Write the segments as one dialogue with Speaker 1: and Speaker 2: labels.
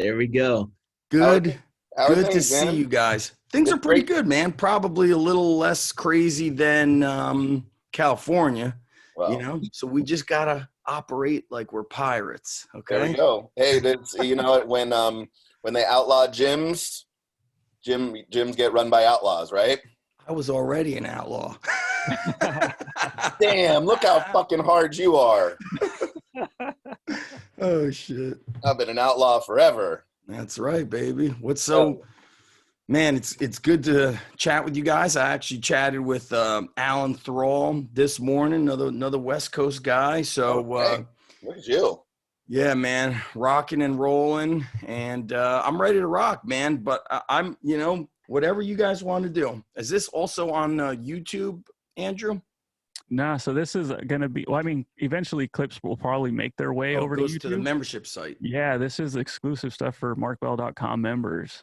Speaker 1: There we go.
Speaker 2: How are,
Speaker 3: Good,
Speaker 2: how are
Speaker 3: good to
Speaker 2: things,
Speaker 3: see
Speaker 2: man?
Speaker 3: you guys. Things
Speaker 2: It's
Speaker 3: are pretty
Speaker 2: great.
Speaker 3: good, man. Probably a little less crazy than California,
Speaker 2: Well,
Speaker 3: So we just gotta operate like we're pirates,
Speaker 2: there we
Speaker 3: okay?
Speaker 2: go. Hey, that's you know what, when they outlaw gyms, gyms get run by outlaws, right?
Speaker 3: I was already an outlaw.
Speaker 2: Damn, look how fucking hard you are.
Speaker 3: Oh shit.
Speaker 2: I've been an outlaw forever.
Speaker 3: That's right, baby. What's
Speaker 2: Oh,
Speaker 3: so Man, it's good to chat with you guys. I actually chatted with Alan Thrall this morning, another West Coast guy. So
Speaker 2: okay. Look at you.
Speaker 3: yeah, man, rocking and rolling, and I'm ready to rock, man. But I'm, whatever you guys want to do. Is this also on YouTube, Andrew?
Speaker 4: Nah, so this is going to be, well, I mean, eventually clips will probably make their way
Speaker 3: Oh, it
Speaker 4: over to
Speaker 3: goes to the
Speaker 4: YouTube.
Speaker 3: membership site.
Speaker 4: Yeah, this is exclusive stuff for markbell.com members.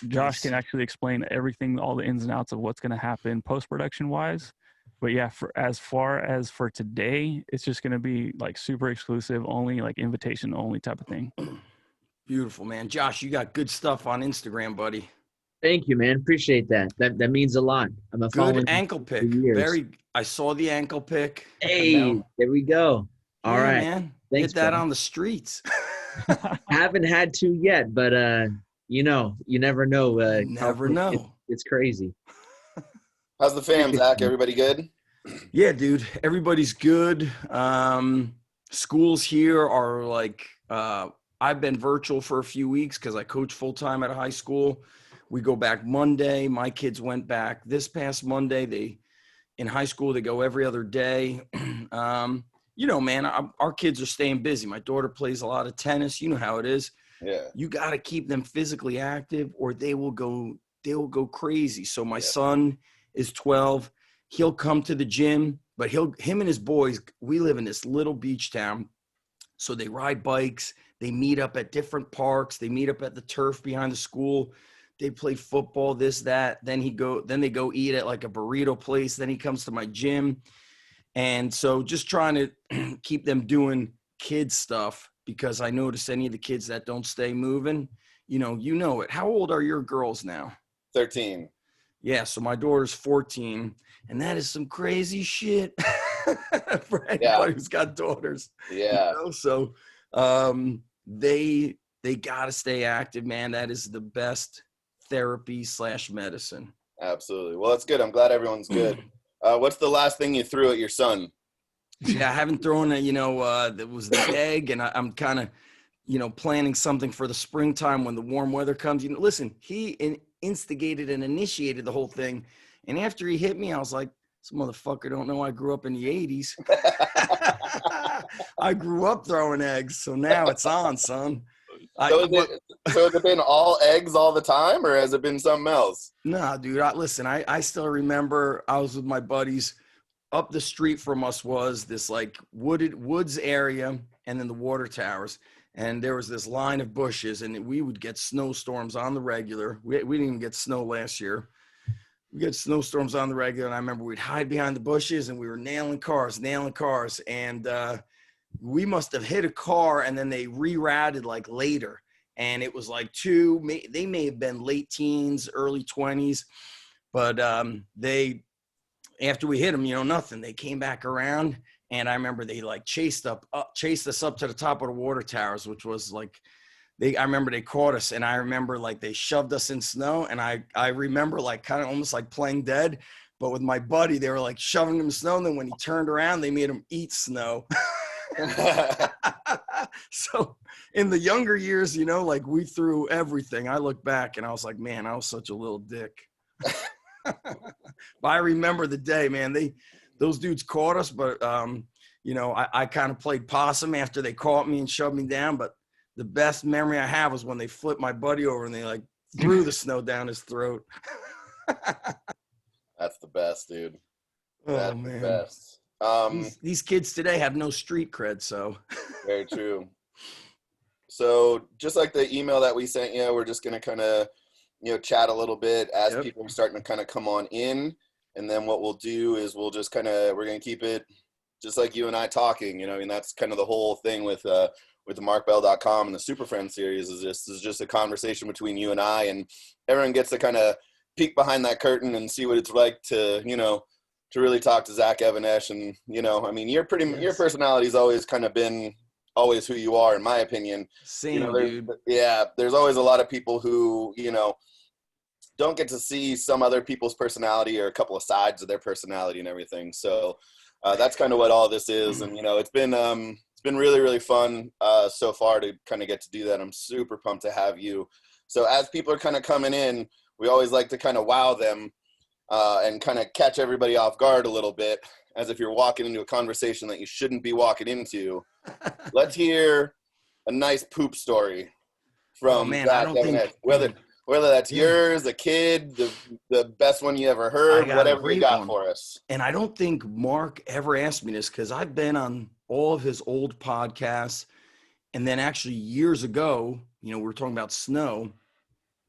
Speaker 4: Josh can actually explain everything, all the ins and outs of what's going to happen post-production wise. But yeah, as far as for today, it's just going to be like super exclusive, only like invitation only type of thing.
Speaker 3: Beautiful, man. Josh, you got good stuff on Instagram, buddy.
Speaker 1: Thank you, man. Appreciate that. That means a lot. I'm a
Speaker 3: Good
Speaker 1: following
Speaker 3: ankle
Speaker 1: for
Speaker 3: pick.
Speaker 1: years.
Speaker 3: I saw the ankle pick.
Speaker 1: Hey, there we go. All
Speaker 3: Yeah,
Speaker 1: right.
Speaker 3: man.
Speaker 1: Thanks,
Speaker 3: Hit that
Speaker 1: bro.
Speaker 3: on the streets.
Speaker 1: Haven't had to yet, but you never know.
Speaker 3: Never know.
Speaker 1: It's crazy.
Speaker 2: How's the fam, Zach? Everybody good?
Speaker 3: Yeah, dude. Everybody's good. Schools here are like, I've been virtual for a few weeks because I coach full time at a high school. We go back Monday. My kids went back this past Monday. In high school, they go every other day. Man, our kids are staying busy. My daughter plays a lot of tennis. You know how it is.
Speaker 2: Yeah.
Speaker 3: You got to keep them physically active or they will go crazy. So my son is 12. He'll come to the gym, but him and his boys, we live in this little beach town. So they ride bikes. They meet up at different parks. They meet up at the turf behind the school. They play football, this, that. Then they go eat at like a burrito place. Then he comes to my gym. And so just trying to keep them doing kid stuff because I notice any of the kids that don't stay moving, you know it. How old are your girls now?
Speaker 2: 13.
Speaker 3: Yeah. So my daughter's 14 and that is some crazy shit for anybody who's got daughters.
Speaker 2: Yeah.
Speaker 3: So they got to stay active, man. That is the best therapy / medicine.
Speaker 2: Absolutely. Well, that's good. I'm glad everyone's good. What's the last thing you threw at your son?
Speaker 3: Yeah, I haven't thrown that was the egg, and I'm kind of, planning something for the springtime when the warm weather comes. Listen, he instigated and initiated the whole thing, and after he hit me, I was like, this motherfucker don't know I grew up in the 80s. I grew up throwing eggs, so now it's on, son.
Speaker 2: So has it been all eggs all the time, or has it been something else?
Speaker 3: Nah, dude. Listen, I still remember I was with my buddies. Up the street from us was this like woods area, and then the water towers. And there was this line of bushes, and we would get snowstorms on the regular. We didn't even get snow last year. We get snowstorms on the regular, and I remember we'd hide behind the bushes, and we were nailing cars, and we must have hit a car and then they rerouted like later. And it was like they may have been late teens, early 20s, but after we hit them, nothing. They came back around and I remember they like chased us up to the top of the water towers, which was like, I remember they caught us and I remember like they shoved us in snow. And I remember like kind of almost like playing dead, but with my buddy, they were like shoving him in snow. And then when he turned around, they made him eat snow. So in the younger years, like we threw everything. I look back and I was like, man, I was such a little dick. But I remember the day, man, those dudes caught us, but I kind of played possum after they caught me and shoved me down. But the best memory I have was when they flipped my buddy over and they like threw the snow down his throat.
Speaker 2: That's the best, dude.
Speaker 3: That's man.
Speaker 2: The best.
Speaker 3: These kids today have no street cred, so.
Speaker 2: Very true. So just like the email that we sent you, we're just going to kind of, chat a little bit as people are starting to kind of come on in. And then what we'll do is we're going to keep it just like you and I talking, and that's kind of the whole thing with with the markbell.com and the Super Friends series is just a conversation between you and I, and everyone gets to kind of peek behind that curtain and see what it's like to, you know, to really talk to Zach Even-Esh. And, you know, I mean, your personality's always kind of been always who you are, in my opinion.
Speaker 3: Same,
Speaker 2: you know,
Speaker 3: dude.
Speaker 2: Yeah, there's always a lot of people who, you know, don't get to see some other people's personality or a couple of sides of their personality and everything. So that's kind of what all this is. And, you know, it's been really, really fun so far to kind of get to do that. I'm super pumped to have you. So as people are kind of coming in, we always like to kind of wow them and kind of catch everybody off guard a little bit, as if you're walking into a conversation that you shouldn't be walking into. Let's hear a nice poop story from Zach Even-Esh. Whether that's yours, a kid, the best one you ever heard, whatever you got for us.
Speaker 3: And I don't think Mark ever asked me this, because I've been on all of his old podcasts. And then actually years ago, you know, we were talking about snow,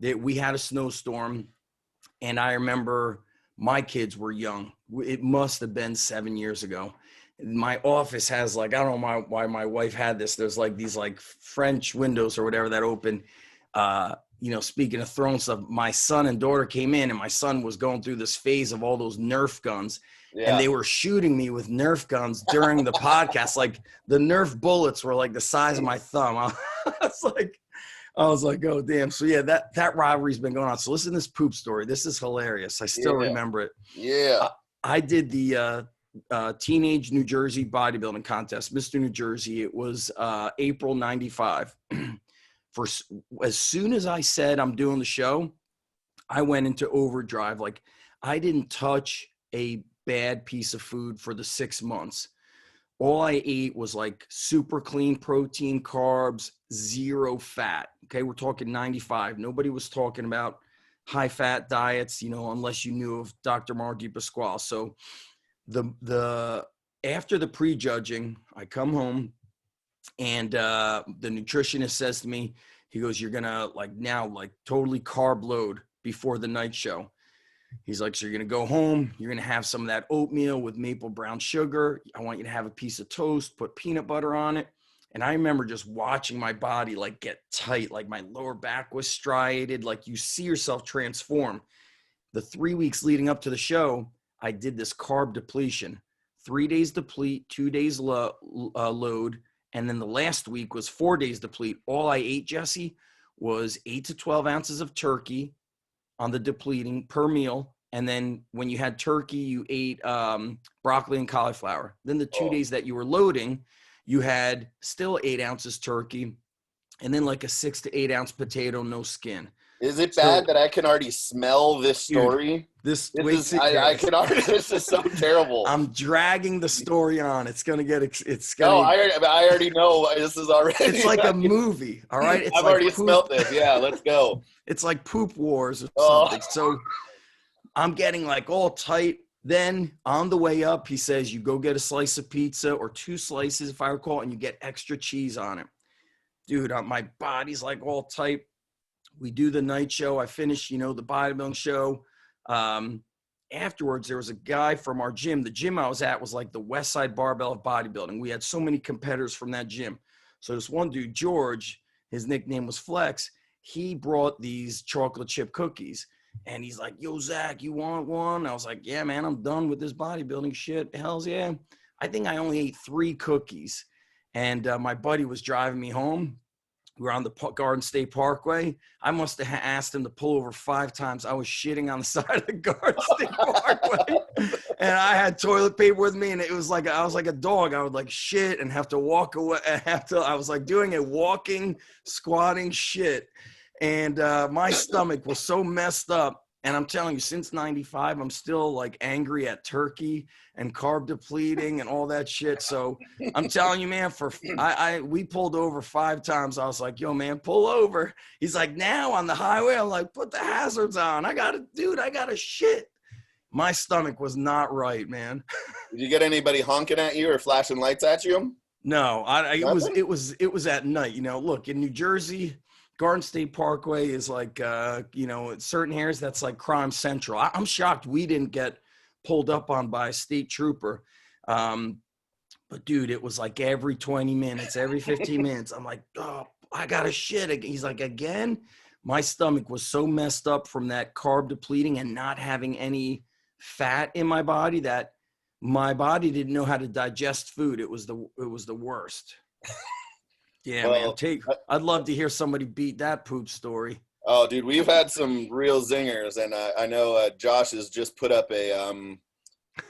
Speaker 3: that we had a snowstorm. And I remember my kids were young. It must have been 7 years ago. My office has, like, I don't know why my wife had this. There's like these like French windows or whatever that open. You know, speaking of throwing stuff, my son and daughter came in, and my son was going through this phase of all those Nerf guns. Yeah. And they were shooting me with Nerf guns during the podcast. Like, the Nerf bullets were like the size of my thumb. I was like, oh, damn. So, yeah, that rivalry's been going on. So listen to this poop story. This is hilarious. I still remember it.
Speaker 2: Yeah.
Speaker 3: I did the teenage New Jersey bodybuilding contest, Mr. New Jersey. It was April 95. For as soon as I said I'm doing the show, I went into overdrive. Like, I didn't touch a bad piece of food for the 6 months. All I ate was like super clean protein, carbs, zero fat. Okay, we're talking 95. Nobody was talking about high fat diets, you know, unless you knew of Dr. Margie Pasquale. So the after the prejudging, I come home, and the nutritionist says to me, he goes, you're going to totally carb load before the night show. He's like, so you're going to go home. You're going to have some of that oatmeal with maple brown sugar. I want you to have a piece of toast, put peanut butter on it. And I remember just watching my body like get tight, like my lower back was striated, like you see yourself transform. The 3 weeks leading up to the show, I did this carb depletion. 3 days deplete, 2 days load. And then the last week was 4 days deplete. All I ate, Jesse, was 8 to 12 ounces of turkey on the depleting per meal. And then when you had turkey, you ate broccoli and cauliflower. Then the 2 days that you were loading, you had still 8 ounces turkey, and then like a 6 to 8 ounce potato, no skin.
Speaker 2: Is it bad that I can already smell this story?
Speaker 3: Dude,
Speaker 2: I can already. This is so terrible.
Speaker 3: I'm dragging the story on. It's gonna.
Speaker 2: I already know this is already.
Speaker 3: It's like a movie. All right.
Speaker 2: I've already smelled this. Yeah, let's go.
Speaker 3: It's like Poop Wars or something. So I'm getting like all tight. Then on the way up, he says, you go get a slice of pizza, or 2 slices, if I recall, and you get extra cheese on it. Dude, my body's like all tight. We do the night show. I finish, the bodybuilding show. Afterwards, there was a guy from our gym. The gym I was at was like the West Side Barbell of bodybuilding. We had so many competitors from that gym. So this one dude, George, his nickname was Flex. He brought these chocolate chip cookies. And he's like, yo, Zach, you want one? I was like, yeah, man, I'm done with this bodybuilding shit. Hells yeah. I think I only ate 3 cookies. And my buddy was driving me home. We were on the Garden State Parkway. I must have asked him to pull over 5 times. I was shitting on the side of the Garden State Parkway. And I had toilet paper with me. And it was like, I was like a dog. I would like shit and have to walk away. I was like doing a walking, squatting shit. And my stomach was so messed up. And I'm telling you, since 95, I'm still like angry at turkey and carb depleting and all that shit. So I'm telling you, man, we pulled over 5 times. I was like, yo, man, pull over. He's like, now on the highway. I'm like, put the hazards on. I got to shit. My stomach was not right, man.
Speaker 2: Did you get anybody honking at you or flashing lights at you?
Speaker 3: No, it was at night. Look, in New Jersey, Garden State Parkway is like, certain areas that's like crime central. I'm shocked we didn't get pulled up on by a state trooper. But But dude, it was like every 20 minutes, every 15 minutes. I'm like, oh, I got to shit again. He's like, again? My stomach was so messed up from that carb depleting and not having any fat in my body that my body didn't know how to digest food. It was the worst. Yeah,
Speaker 2: Well,
Speaker 3: man. I'd love to hear somebody beat that poop story.
Speaker 2: Oh, dude, we've had some real zingers, and I know Josh has just put up a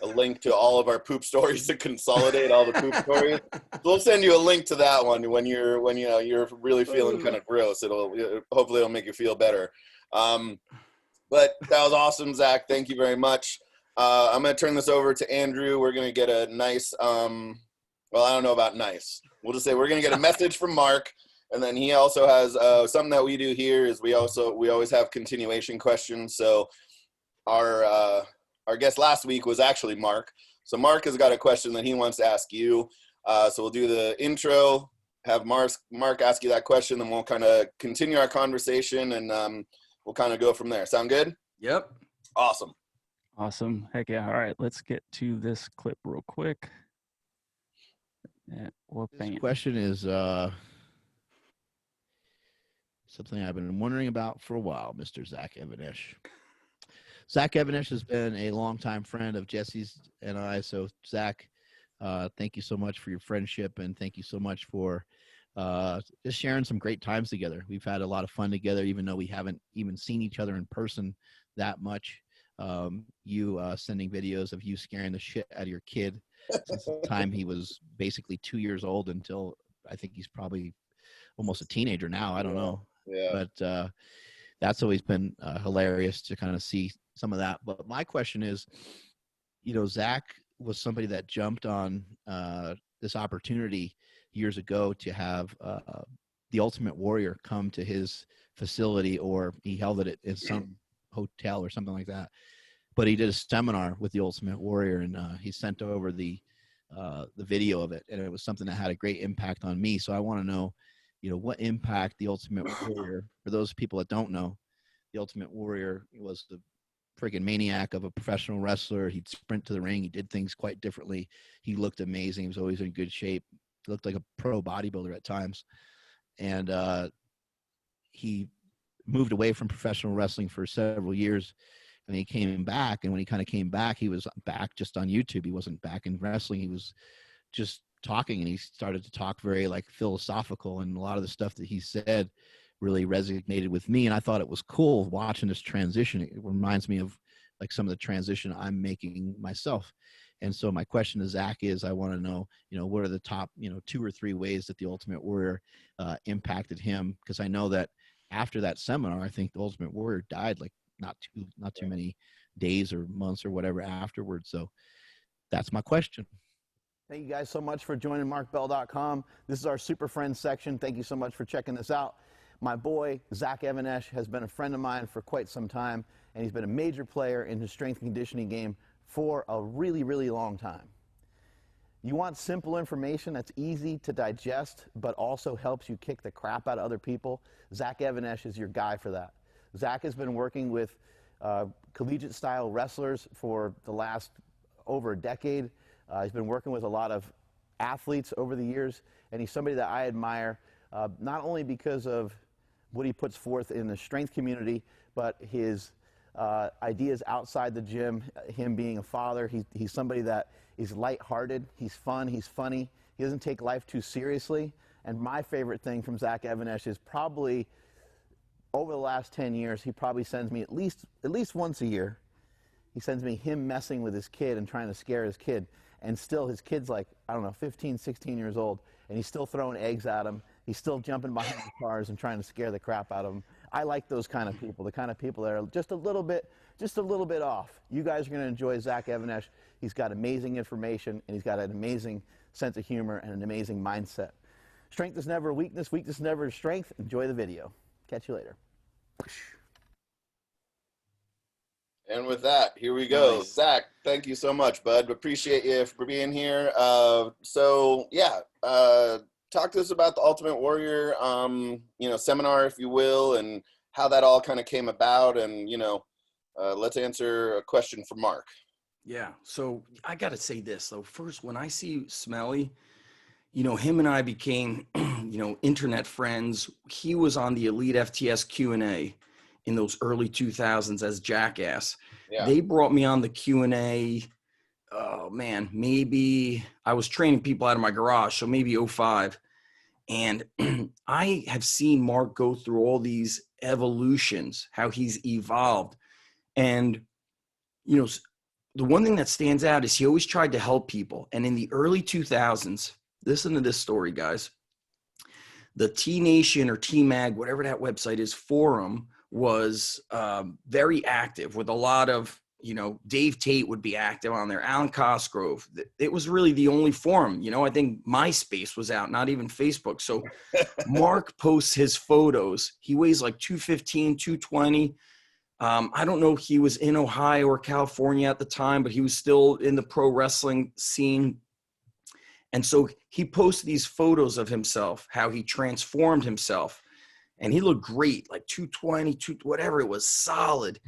Speaker 2: link to all of our poop stories to consolidate all the poop stories. So we'll send you a link to that one when you're really feeling kind of gross. Hopefully it'll make you feel better. But that was awesome, Zach. Thank you very much. I'm going to turn this over to Andrew. We're going to get a nice, well, I don't know about nice. We'll just say we're going to get a message from Mark. And then he also has something that we do here is we always have continuation questions. So our guest last week was actually Mark. So Mark has got a question that he wants to ask you. So we'll do the intro, have Mark ask you that question, then we'll kind of continue our conversation, and we'll kind of go from there. Sound good?
Speaker 3: Yep.
Speaker 4: Awesome. Heck yeah. All right, let's get to this clip real quick. Yeah,
Speaker 5: this question is something I've been wondering about for a while, Mr. Zach Even-Esh. Zach Even-Esh has been a longtime friend of Jesse's and I. So, Zach, thank you so much for your friendship, and thank you so much for just sharing some great times together. We've had a lot of fun together, even though we haven't even seen each other in person that much. You sending videos of you scaring the shit out of your kid since the time he was basically 2 years old until I think he's probably almost a teenager now. I don't know. Yeah. But that's always been hilarious to kind of see some of that. But my question is, Zach was somebody that jumped on this opportunity years ago to have the Ultimate Warrior come to his facility, or he held it in some hotel or something like that. But he did a seminar with the Ultimate Warrior, and he sent over the video of it, and it was something that had a great impact on me. So I want to know, what impact the Ultimate Warrior, for those people that don't know, the Ultimate Warrior was the friggin' maniac of a professional wrestler. He'd sprint to the ring. He did things quite differently. He looked amazing. He was always in good shape. He looked like a pro bodybuilder at times. And he moved away from professional wrestling for several years. And he came back. And when he kind of came back, he was back just on YouTube. He wasn't back in wrestling. He was just talking, and he started to talk very philosophical, and a lot of the stuff that he said really resonated with me. And I thought it was cool watching this transition. It reminds me of some of the transition I'm making myself. And so my question to Zach is, I want to know, what are the top, 2 or 3 ways that the Ultimate Warrior impacted him? Because I know that after that seminar, I think the Ultimate Warrior died not too many days or months or whatever afterwards. So that's my question.
Speaker 6: Thank you guys so much for joining markbell.com. This is our Super Friends section. Thank you so much for checking this out. My boy, Zach Even-Esh, has been a friend of mine for quite some time, and he's been a major player in the strength and conditioning game for a really, really long time. You want simple information that's easy to digest, but also helps you kick the crap out of other people? Zach Even-Esh is your guy for that. Zach has been working with collegiate-style wrestlers for the last over a decade. He's been working with a lot of athletes over the years, and he's somebody that I admire, not only because of what he puts forth in the strength community, but his ideas outside the gym, him being a father. He's somebody that is lighthearted, he's fun, he's funny, he doesn't take life too seriously. And my favorite thing from Zach Even-Esh is probably, over the last 10 years, he probably sends me at least once a year, he sends me him messing with his kid and trying to scare his kid. And still, his kid's 15, 16 years old, and he's still throwing eggs at him. He's still jumping behind the cars and trying to scare the crap out of him. I like those kind of people, the kind of people that are just a little bit off. You guys are going to enjoy Zach Even-Esh. He's got amazing information, and he's got an amazing sense of humor and an amazing mindset. Strength is never a weakness. Weakness is never a strength. Enjoy the video. Catch you later.
Speaker 2: And with that, here we go. Nice. Zach, thank you so much, bud. Appreciate you for being here. Talk to us about the Ultimate Warrior, seminar, if you will, and how that all kind of came about. And, let's answer a question from Mark.
Speaker 3: Yeah. So I got to say this though. First, when I see Smelly, him and I became, internet friends. He was on the Elite FTS Q&A in those early 2000s as Jackass.
Speaker 2: Yeah.
Speaker 3: They brought me on the Q&A. Oh man, maybe I was training people out of my garage. So maybe 05. And I have seen Mark go through all these evolutions, how he's evolved. And, the one thing that stands out is he always tried to help people. And in the early 2000s, listen to this story, guys. The T Nation or T Mag, whatever that website is, forum was very active with a lot of, Dave Tate would be active on there, Alan Cosgrove. It was really the only forum. I think MySpace was out, not even Facebook. So Mark posts his photos. He weighs like 215, 220. I don't know if he was in Ohio or California at the time, but he was still in the pro wrestling scene. And so he posted these photos of himself, how he transformed himself. And he looked great, like 220, whatever, it was solid.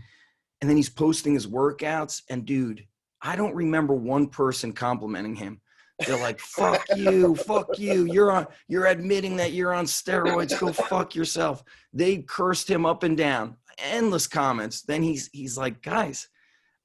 Speaker 3: And then he's posting his workouts. And dude, I don't remember one person complimenting him. They're like, fuck you. You're admitting that you're on steroids. Go fuck yourself. They cursed him up and down. Endless comments. Then he's like, guys,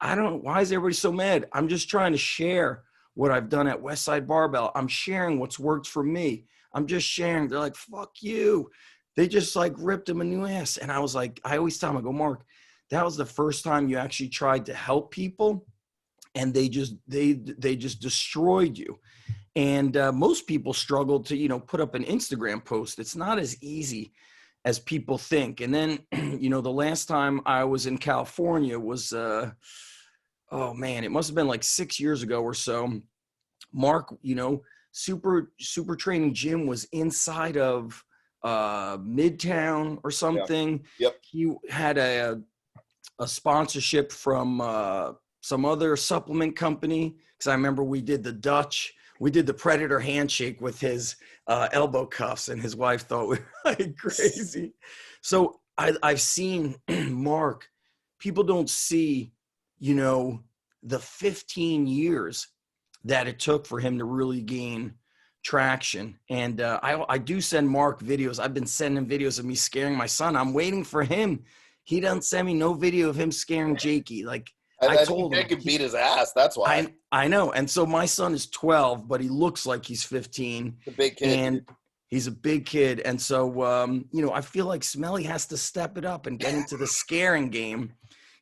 Speaker 3: why is everybody so mad? I'm just trying to share what I've done at Westside Barbell. I'm sharing what's worked for me. I'm just sharing. They're like, fuck you. They just like ripped him a new ass. And I was like, I always tell him, I go, Mark, that was the first time you actually tried to help people. And they just destroyed you. And most people struggle to, put up an Instagram post. It's not as easy as people think. And then, the last time I was in California was, it must have been like 6 years ago or so. Mark, super training gym was inside of Midtown or something.
Speaker 2: Yeah. Yep.
Speaker 3: He had a sponsorship from some other supplement company. Cause I remember we did the Predator handshake with his elbow cuffs, and his wife thought we were like crazy. So I've seen Mark, people don't see, the 15 years that it took for him to really gain traction. And I do send Mark videos. I've been sending videos of me scaring my son. I'm waiting for him. He doesn't send me no video of him scaring Jakey. Like I told him,
Speaker 2: he could beat his ass. That's why.
Speaker 3: I know. And so my son is 12, but he looks like he's 15.
Speaker 2: The big kid.
Speaker 3: And he's a big kid. And so, I feel like Smelly has to step it up and get into the scaring game.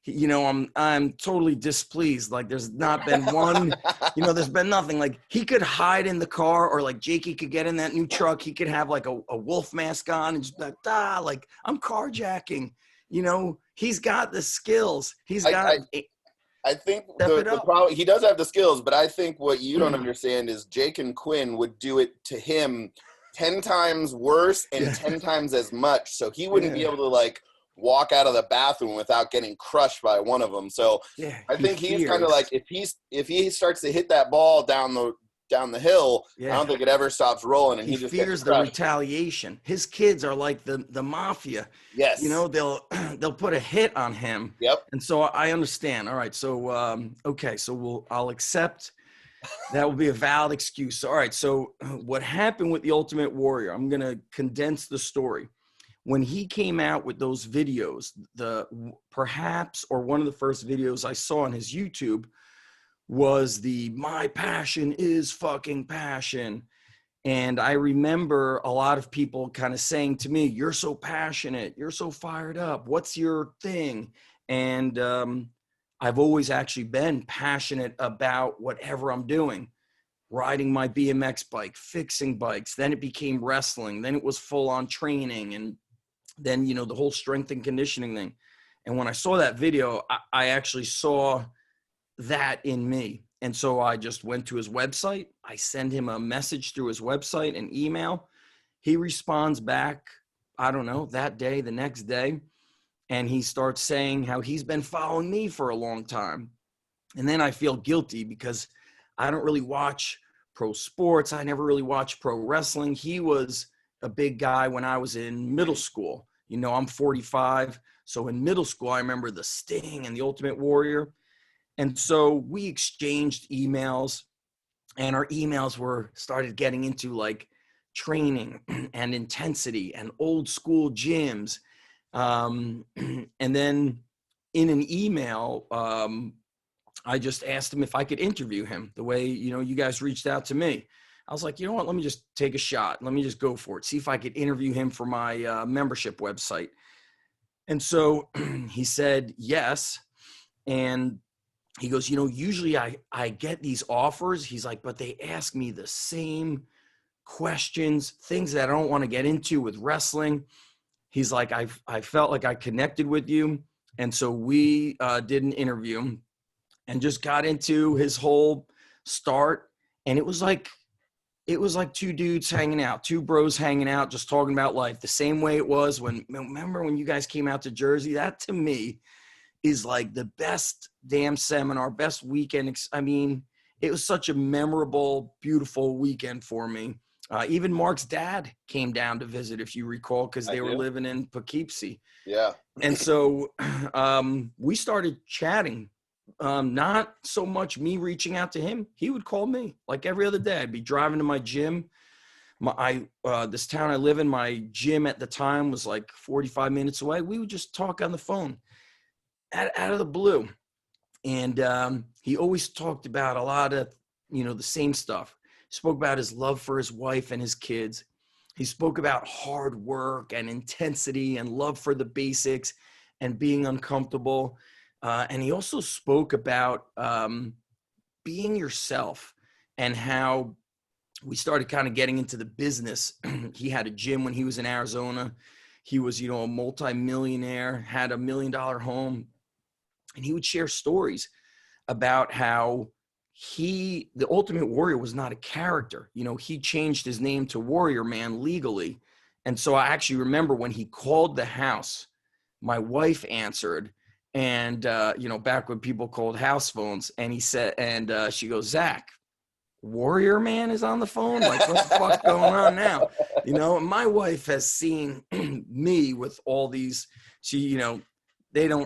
Speaker 3: I'm totally displeased. Like there's not been one, there's been nothing. Like he could hide in the car, or like Jakey could get in that new truck. He could have like a wolf mask on and just be like, I'm carjacking. He's got the skills.
Speaker 2: I think the problem, he does have the skills, but I think what you don't understand is Jake and Quinn would do it to him 10 times worse and 10 times as much. So he wouldn't be able to like walk out of the bathroom without getting crushed by one of them. So I think he's kind of like, if he starts to hit that ball down the hill, I don't think it ever stops rolling, and he just
Speaker 3: fears the retaliation. His kids are like the mafia.
Speaker 2: Yes.
Speaker 3: They'll put a hit on him.
Speaker 2: Yep.
Speaker 3: And so I understand. All right. So so I'll accept that will be a valid excuse. All right. So what happened with the Ultimate Warrior? I'm gonna condense the story. When he came out with those videos, one of the first videos I saw on his YouTube was my passion is fucking passion. And I remember a lot of people kind of saying to me, you're so passionate, you're so fired up, what's your thing? And I've always actually been passionate about whatever I'm doing. Riding my BMX bike, fixing bikes, then it became wrestling, then it was full on training, and then, the whole strength and conditioning thing. And when I saw that video, I actually saw that in me. And so I just went to his website. I send him a message through his website, an email. He responds back, I don't know, that day, the next day. And he starts saying how he's been following me for a long time. And then I feel guilty because I don't really watch pro sports. I never really watched pro wrestling. He was a big guy when I was in middle school. I'm 45. So in middle school, I remember the Sting and the Ultimate Warrior. And so we exchanged emails, and our emails started getting into like training and intensity and old school gyms. And then in an email, I just asked him if I could interview him the way, you guys reached out to me. I was like, you know what, let me just take a shot. Let me just go for it. See if I could interview him for my membership website. And so he said yes. And he goes, usually I get these offers. He's like, but they ask me the same questions, things that I don't want to get into with wrestling. He's like, I felt like I connected with you. And so we did an interview and just got into his whole start. And it was like two dudes hanging out, two bros hanging out, just talking about life the same way it was remember when you guys came out to Jersey? That to me is like the best damn seminar, best weekend. I mean, it was such a memorable, beautiful weekend for me. Even Mark's dad came down to visit, if you recall, because they were living in Poughkeepsie.
Speaker 2: Yeah.
Speaker 3: And so we started chatting. Not so much me reaching out to him. He would call me like every other day. I'd be driving to my gym. This town I live in, my gym at the time was like 45 minutes away. We would just talk on the phone out of the blue. And he always talked about a lot of, the same stuff. He spoke about his love for his wife and his kids. He spoke about hard work and intensity and love for the basics and being uncomfortable. And he also spoke about being yourself and how we started kind of getting into the business. He had a gym when he was in Arizona. He was, a multimillionaire, had $1 million home. And he would share stories about how the Ultimate Warrior was not a character. He changed his name to Warrior Man legally. And so I actually remember when he called the house, my wife answered. And, back when people called house phones, and he said, and she goes, Zach, Warrior Man is on the phone? Like, what the fuck's going on now? My wife has seen me with all these, she didn't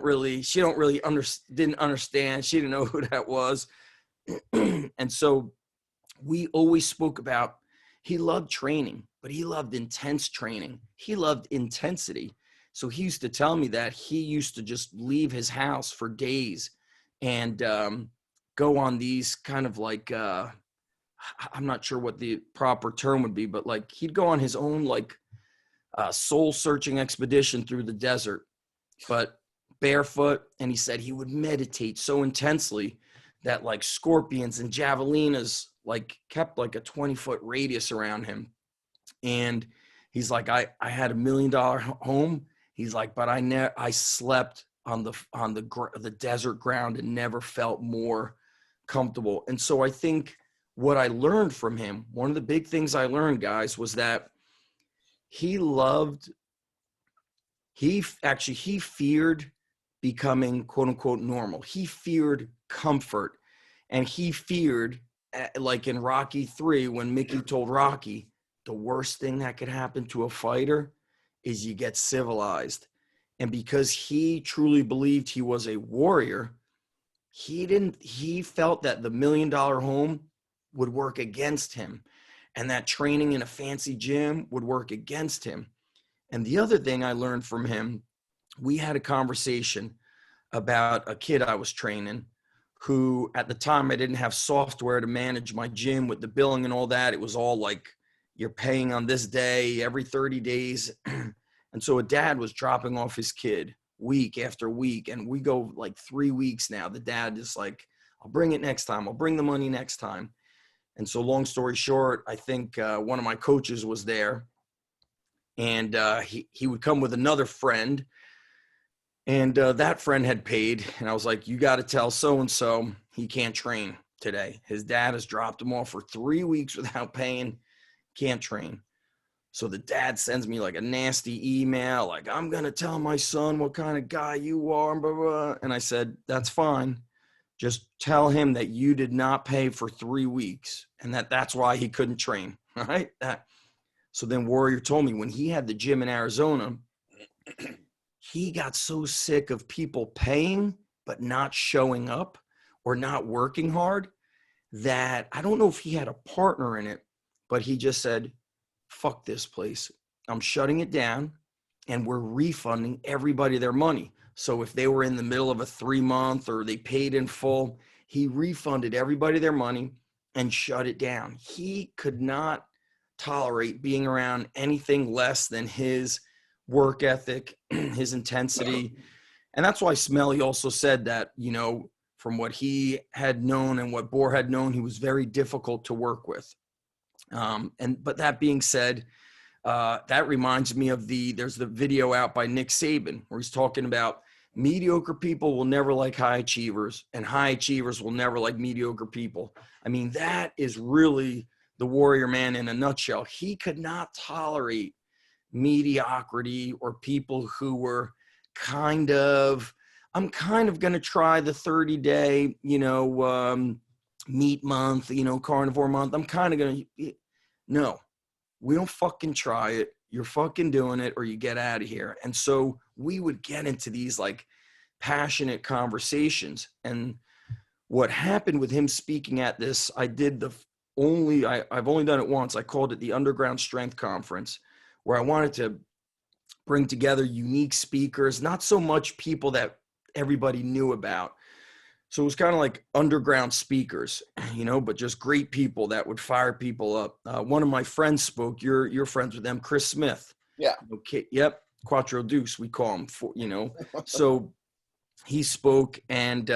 Speaker 3: understand. She didn't know who that was. And so we always spoke about, he loved training, but he loved intense training. He loved intensity. So he used to tell me that he used to just leave his house for days and go on these kind of like, I'm not sure what the proper term would be, but like he'd go on his own like soul searching expedition through the desert, but barefoot. And he said he would meditate so intensely that like scorpions and javelinas like kept like a 20-foot radius around him. And he's like, I had $1 million home. He's like, but I slept on the desert ground and never felt more comfortable. And so I think what I learned from him, one of the big things I learned, guys, was that he feared becoming quote unquote normal. He feared comfort, and he feared, like in Rocky 3, when Mickey told Rocky, the worst thing that could happen to a fighter is you get civilized. And because he truly believed he was a warrior, he felt that the $1 million home would work against him, and that training in a fancy gym would work against him. And the other thing I learned from him, we had a conversation about a kid I was training who, at the time, I didn't have software to manage my gym with the billing and all that. It was all like, you're paying on this day every 30 days. And so a dad was dropping off his kid week after week. And we go like 3 weeks now. The dad is like, I'll bring it next time. I'll bring the money next time. And so long story short, I think one of my coaches was there, and he would come with another friend, and that friend had paid. And I was like, you got to tell so-and-so he can't train today. His dad has dropped him off for 3 weeks without paying, can't train. So the dad sends me like a nasty email, like, I'm going to tell my son what kind of guy you are, blah, blah. And I said, that's fine. Just tell him that you did not pay for 3 weeks and that's why he couldn't train. All right. So then Warrior told me when he had the gym in Arizona, he got so sick of people paying but not showing up. or not working hard, that I don't know if he had a partner in it, but he just said, fuck this place. I'm shutting it down and we're refunding everybody their money. So if they were in the middle of a 3-month or they paid in full, he refunded everybody their money and shut it down. He could not tolerate being around anything less than his work ethic, his intensity. And that's why Smelly also said that, you know, from what he had known and what Bohr had known, he was very difficult to work with. But that being said, that reminds me of there's the video out by Nick Saban where he's talking about mediocre people will never like high achievers and high achievers will never like mediocre people. I mean, that is really the warrior man in a nutshell. He could not tolerate mediocrity or people who were I'm kind of going to try the 30-day, meat month, carnivore month. I'm kind of going to, no, we don't fucking try it. You're fucking doing it or you get out of here. And so we would get into these like passionate conversations. And what happened with him speaking at this, I've only done it once. I called it the Underground Strength Conference, where I wanted to bring together unique speakers, not so much people that everybody knew about. So it was kind of like underground speakers, but just great people that would fire people up. One of my friends spoke. You're friends with them, Chris Smith.
Speaker 2: Yeah.
Speaker 3: Okay. Yep. Quattro Deuce, we call him. So he spoke, and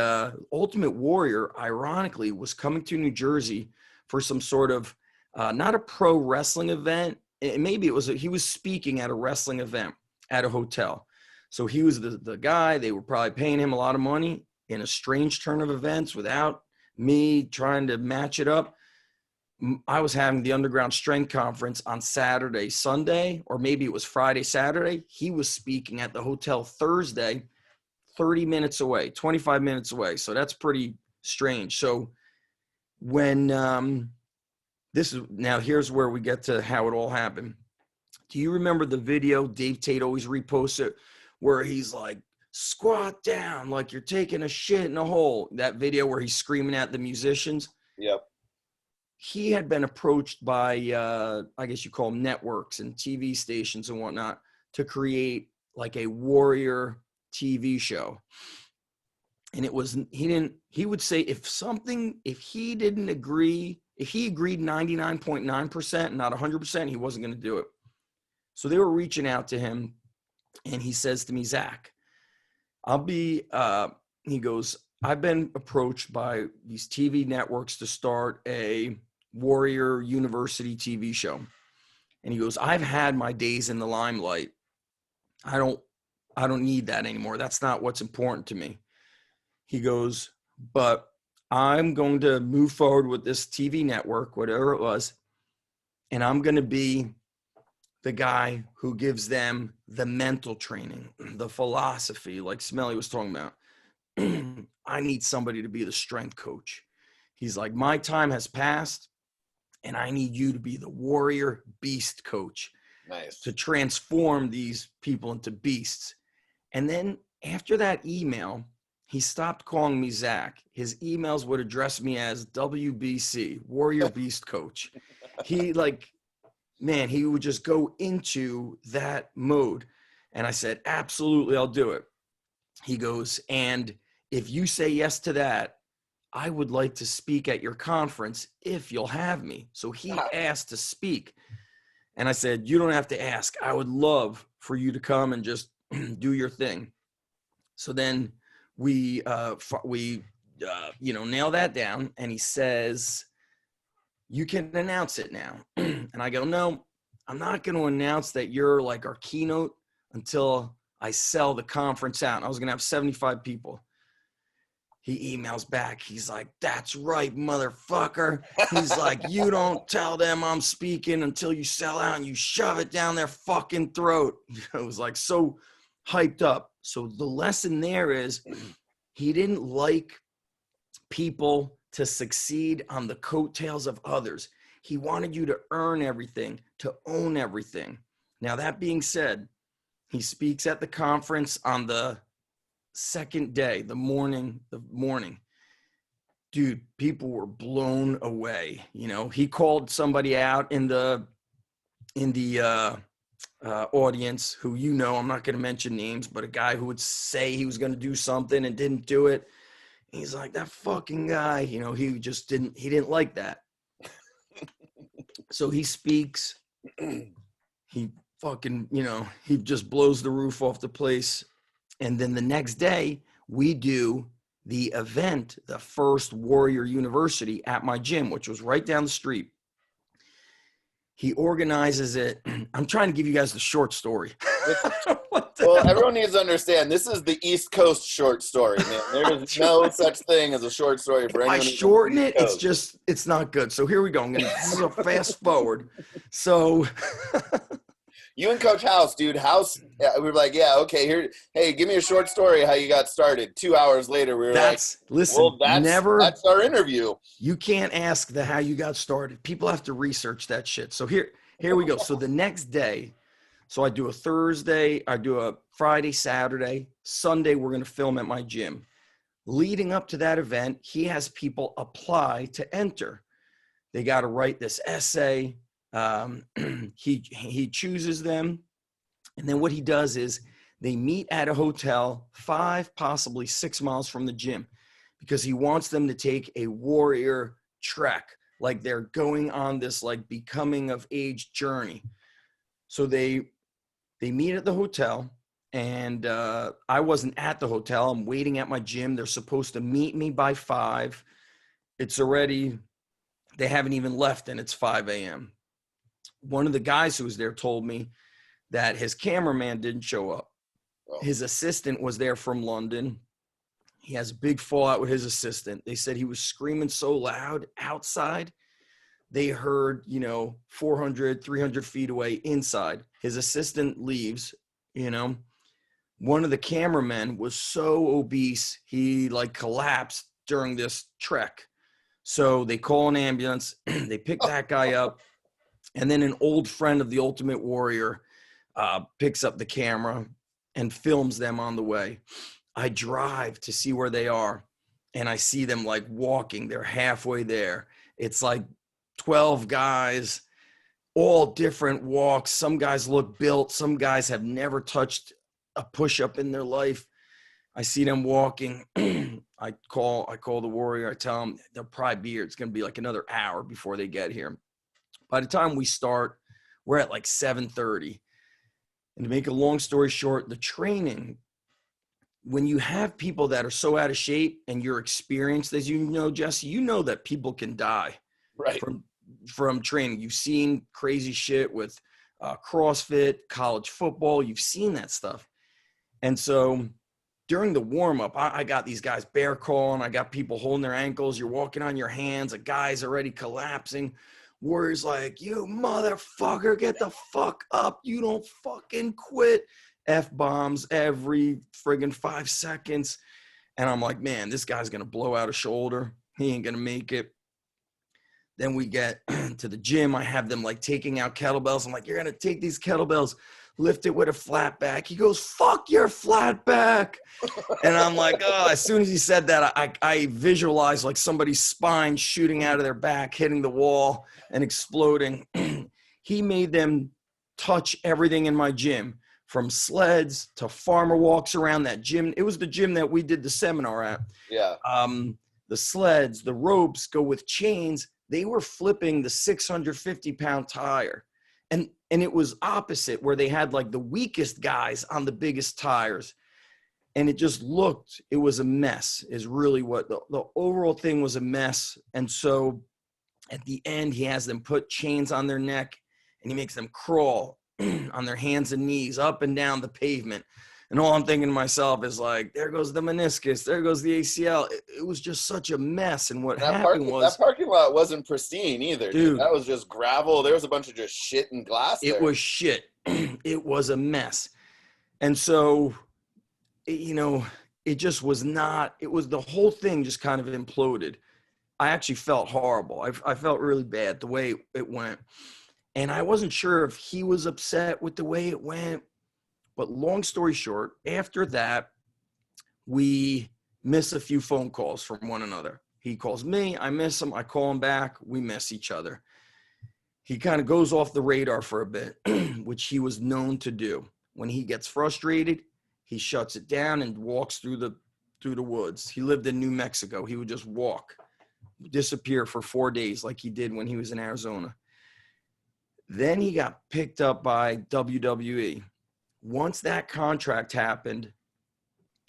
Speaker 3: Ultimate Warrior, ironically, was coming to New Jersey for some sort of not a pro wrestling event. Maybe he was speaking at a wrestling event at a hotel. So he was the guy. They were probably paying him a lot of money in a strange turn of events without me trying to match it up. I was having the Underground Strength Conference on Saturday, Sunday, or maybe it was Friday, Saturday. He was speaking at the hotel Thursday, 30 minutes away, 25 minutes away. So that's pretty strange. So when here's where we get to how it all happened. Do you remember the video Dave Tate always reposts it, where he's like, squat down like you're taking a shit in a hole? That video where he's screaming at the musicians.
Speaker 2: Yep.
Speaker 3: He had been approached by, I guess you call them networks and TV stations and whatnot, to create like a warrior TV show. And he would say if he didn't agree, if he agreed 99.9%, not 100%, he wasn't going to do it. So they were reaching out to him, and he says to me, Zach, he goes, I've been approached by these TV networks to start a Warrior University TV show. And he goes, I've had my days in the limelight. I don't need that anymore. That's not what's important to me. He goes, but I'm going to move forward with this TV network, whatever it was, and I'm going to be the guy who gives them the mental training, the philosophy, like Smelly was talking about. I need somebody to be the strength coach. He's like, my time has passed, and I need you to be the warrior beast coach.
Speaker 2: Nice. To
Speaker 3: transform these people into beasts. And then after that email, he stopped calling me Zach. His emails would address me as WBC, Warrior Beast Coach. He would just go into that mode. And I said, absolutely, I'll do it. He goes, and if you say yes to that, I would like to speak at your conference if you'll have me. So he asked to speak. And I said, you don't have to ask. I would love for you to come and just do your thing. So then we nail that down. And he says, you can announce it now. And I go, no, I'm not going to announce that you're like our keynote until I sell the conference out. And I was going to have 75 people. He emails back. He's like, that's right, motherfucker. He's like, you don't tell them I'm speaking until you sell out and you shove it down their fucking throat. It was like so hyped up. So the lesson there is he didn't like people to succeed on the coattails of others. He wanted you to earn everything, to own everything. Now, that being said, he speaks at the conference on the second day, the morning. dude, people were blown away. You know, he called somebody out in the audience who, you know, I'm not going to mention names, but a guy who would say he was going to do something and didn't do it. He's like, that fucking guy, you know, he didn't like that. So he speaks, he fucking, you know, he just blows the roof off the place. And then the next day we do the event, the first Warrior University at my gym, which was right down the street. He organizes it. I'm trying to give you guys the short story.
Speaker 2: Well, everyone needs to understand, this is the East Coast short story, man. There is no such thing as a short story for anyone.
Speaker 3: I shorten it, it's not good. So here we go. I'm going to fast forward. So
Speaker 2: you and Coach House, dude. House, we were like, yeah, okay, here. Hey, give me a short story how you got started. 2 hours later, we were
Speaker 3: listen,
Speaker 2: well, that's our interview.
Speaker 3: You can't ask the how you got started. People have to research that shit. So here we go. So the next day, so I do a Thursday, I do a Friday, Saturday, Sunday, we're going to film at my gym. Leading up to that event, he has people apply to enter. They got to write this essay. He chooses them. And then what he does is they meet at a hotel 5, possibly 6 miles from the gym, because he wants them to take a warrior trek. Like they're going on this like becoming of age journey. So they meet at the hotel, and I wasn't at the hotel. I'm waiting at my gym. They're supposed to meet me by 5. It's already, they haven't even left, and it's 5 a.m. One of the guys who was there told me that his cameraman didn't show up.
Speaker 2: Oh.
Speaker 3: His assistant was there from London. He has a big fallout with his assistant. They said he was screaming so loud outside, they heard, 400, 300 feet away inside. His assistant leaves, One of the cameramen was so obese, he collapsed during this trek. So they call an ambulance, they pick that guy up, and then an old friend of the Ultimate Warrior picks up the camera and films them on the way. I drive to see where they are, and I see them walking. They're halfway there. It's 12 guys, all different walks. Some guys look built. Some guys have never touched a push-up in their life. I see them walking. I call the Warrior. I tell them they'll probably be here. It's going to be another hour before they get here. By the time we start, we're at 7:30. And to make a long story short, the training, when you have people that are so out of shape and you're experienced, as you know, Jesse, you know that people can die.
Speaker 2: Right.
Speaker 3: From training. You've seen crazy shit with CrossFit, college football. You've seen that stuff. And so during the warm-up, I got these guys bear crawling. I got people holding their ankles. You're walking on your hands. A guy's already collapsing. Warrior's like, you motherfucker, get the fuck up. You don't fucking quit. F-bombs every friggin' 5 seconds. And I'm like, man, this guy's going to blow out a shoulder. He ain't going to make it. Then we get to the gym. I have them taking out kettlebells. I'm like, you're going to take these kettlebells, lift it with a flat back. He goes, fuck your flat back. And I'm like, oh, as soon as he said that, I visualized somebody's spine shooting out of their back, hitting the wall and exploding. He made them touch everything in my gym, from sleds to farmer walks around that gym. It was the gym that we did the seminar at.
Speaker 2: Yeah.
Speaker 3: The sleds, the ropes go with chains. They were flipping the 650-pound tire. And it was opposite, where they had the weakest guys on the biggest tires. And it just looked, it was a mess, is really what the overall thing was, a mess. And so at the end, he has them put chains on their neck, and he makes them crawl on their hands and knees up and down the pavement. And all I'm thinking to myself is there goes the meniscus, there goes the ACL. It was just such a mess. And what happened was,
Speaker 2: that parking lot wasn't pristine either, dude. That was just gravel. There was a bunch of just shit and glass there.
Speaker 3: It was shit. It was a mess. And so, it just was not, it was, the whole thing just kind of imploded. I actually felt horrible. I felt really bad the way it went. And I wasn't sure if he was upset with the way it went. But long story short, after that, we missed a few phone calls from one another. He calls me, I miss him, I call him back, we miss each other. He kind of goes off the radar for a bit, which he was known to do. When he gets frustrated, he shuts it down and walks through the woods. He lived in New Mexico. He would just walk, disappear for 4 days like he did when he was in Arizona. Then he got picked up by WWE. Once that contract happened,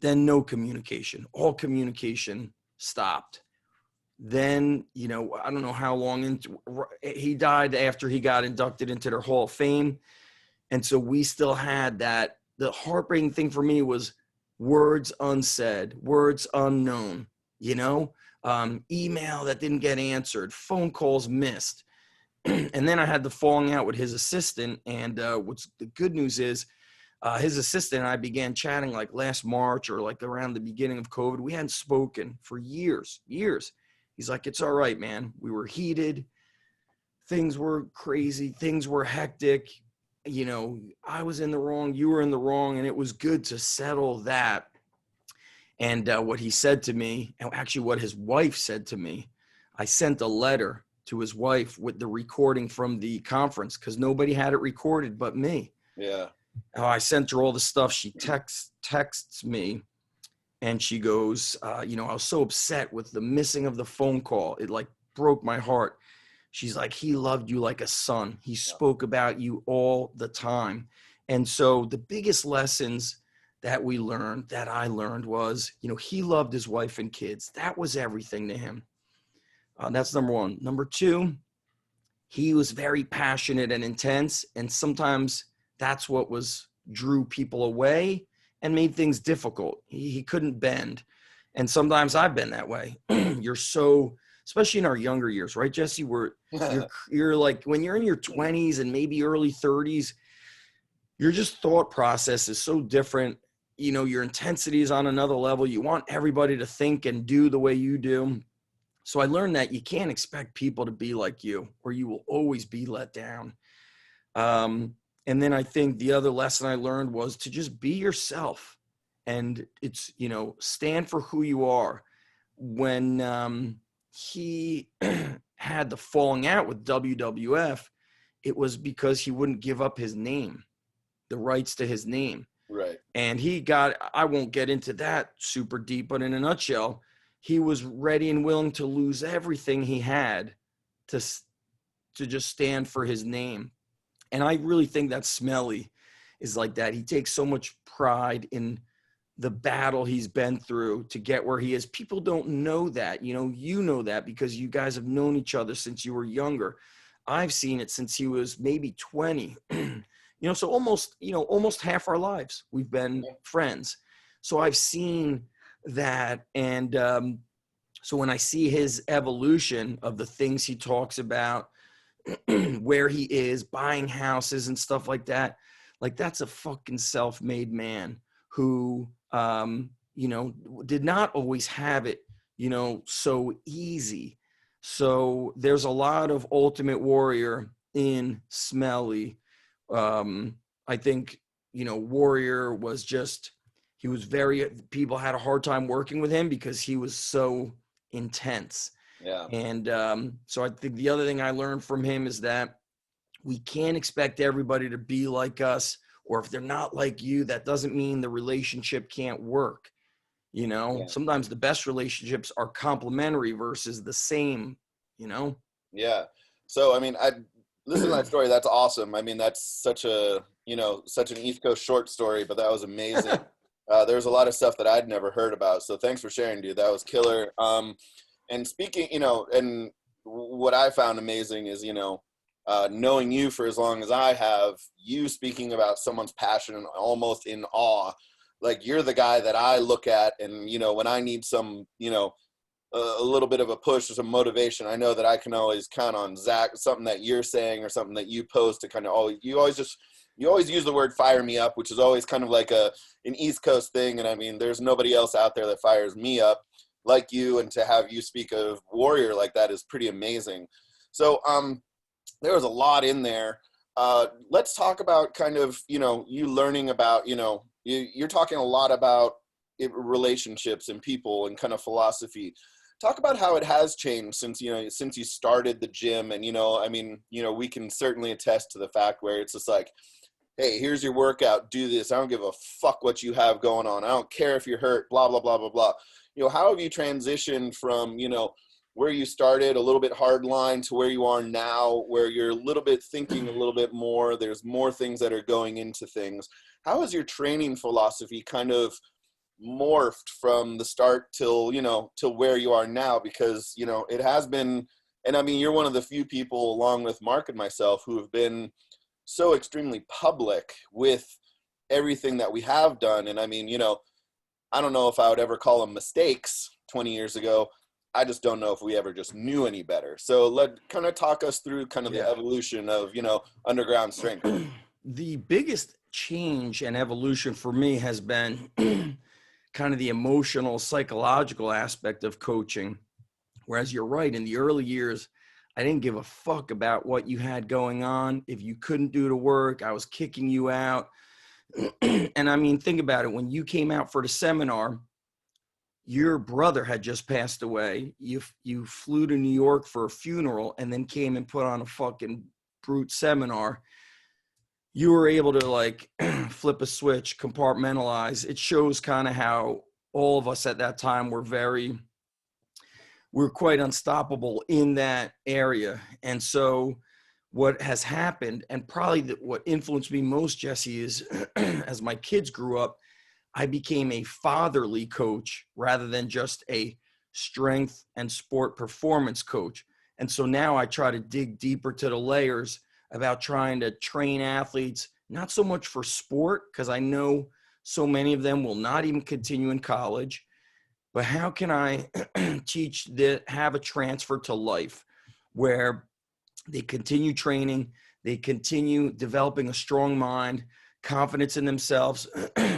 Speaker 3: then no communication. All communication stopped. Then, I don't know how long into, he died after he got inducted into their Hall of Fame. And so we still had that. The heartbreaking thing for me was words unsaid, words unknown, email that didn't get answered, phone calls missed. And then I had the falling out with his assistant. And what's the good news is his assistant and I began chatting like last March or like around the beginning of COVID. We hadn't spoken for years. He's like, it's all right, man. We were heated. Things were crazy. Things were hectic. I was in the wrong. You were in the wrong. And it was good to settle that. And what he said to me, and actually what his wife said to me, I sent a letter to his wife with the recording from the conference because nobody had it recorded but me.
Speaker 2: Yeah.
Speaker 3: I sent her all the stuff. She texts me. And she goes, I was so upset with the missing of the phone call. It like broke my heart. She's like, he loved you like a son. He spoke about you all the time. And so the biggest lessons that I learned was, he loved his wife and kids. That was everything to him. That's number one. Number two, he was very passionate and intense. And sometimes that's what drew people away and made things difficult. He couldn't bend. And sometimes I've been that way. You're so, especially in our younger years, right, Jesse? You're like, when you're in your 20s and maybe early 30s, your just thought process is so different. Your intensity is on another level. You want everybody to think and do the way you do. So I learned that you can't expect people to be like you, or you will always be let down. And then I think the other lesson I learned was to just be yourself, and it's, stand for who you are. When he had the falling out with WWF, it was because he wouldn't give up his name, the rights to his name.
Speaker 2: Right.
Speaker 3: And I won't get into that super deep, but in a nutshell, he was ready and willing to lose everything he had to just stand for his name. And I really think that Smelly is like that. He takes so much pride in the battle he's been through to get where he is. People don't know that. You know that because you guys have known each other since you were younger. I've seen it since he was maybe 20. So almost half our lives we've been friends. So I've seen that. And so when I see his evolution of the things he talks about, where he is, buying houses and stuff like that, like that's a fucking self-made man who, did not always have it, so easy. So there's a lot of Ultimate Warrior in Smelly. I think, Warrior was just, people had a hard time working with him because he was so intense.
Speaker 2: Yeah.
Speaker 3: And so I think the other thing I learned from him is that we can't expect everybody to be like us, or if they're not like you, that doesn't mean the relationship can't work. Sometimes the best relationships are complementary versus the same,
Speaker 2: Yeah. So, I listen to that story. That's awesome. That's such an East Coast short story, but that was amazing. There's a lot of stuff that I'd never heard about. So thanks for sharing, dude. That was killer. And speaking, and what I found amazing is, knowing you for as long as I have, you speaking about someone's passion and almost in awe, like you're the guy that I look at and, when I need some, a little bit of a push or some motivation, I know that I can always count on Zach, something that you're saying or something that you post to kind of you always use the word fire me up, which is always kind of like an East Coast thing. And there's nobody else out there that fires me up like you, and to have you speak of Warrior like that is pretty amazing. So there was a lot in there. Let's talk about kind of, you learning about, you're talking a lot about relationships and people and kind of philosophy. talk about how it has changed since you started the gym. And, I mean, we can certainly attest to the fact where it's just like, hey, here's your workout, do this. I don't give a fuck what you have going on. I don't care if you're hurt, blah, blah, blah, blah, blah. How have you transitioned from, where you started, a little bit hard line, to where you are now, where you're a little bit thinking a little bit more, there's more things that are going into things. How has your training philosophy kind of morphed from the start till where you are now? Because, it has been, and I mean, you're one of the few people along with Mark and myself who have been so extremely public with everything that we have done. And I mean, I don't know if I would ever call them mistakes 20 years ago. I just don't know if we ever just knew any better. So kind of talk us through kind of the evolution of, underground strength.
Speaker 3: The biggest change and evolution for me has been kind of the emotional, psychological aspect of coaching. Whereas you're right, in the early years, I didn't give a fuck about what you had going on. If you couldn't do the work, I was kicking you out. And I mean, think about it. When you came out for the seminar, your brother had just passed away. You flew to New York for a funeral and then came and put on a fucking brute seminar. You were able to like flip a switch, compartmentalize. It shows kind of how all of us at that time we're quite unstoppable in that area. And so what has happened, and probably what influenced me most, Jesse, is as my kids grew up, I became a fatherly coach rather than just a strength and sport performance coach. And so now I try to dig deeper to the layers about trying to train athletes, not so much for sport, because I know so many of them will not even continue in college, but how can I have a transfer to life where they continue training, they continue developing a strong mind, confidence in themselves,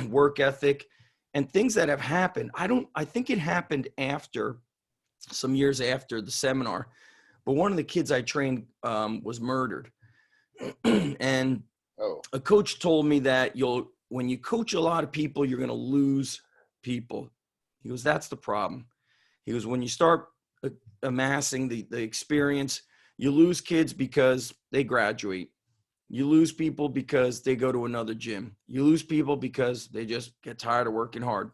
Speaker 3: work ethic, and things that have happened. I think it happened after, some years after the seminar, but one of the kids I trained was murdered. And a coach told me that when you coach a lot of people, you're going to lose people. He goes, that's the problem. He goes, when you start amassing the experience, you lose kids because they graduate. You lose people because they go to another gym. You lose people because they just get tired of working hard.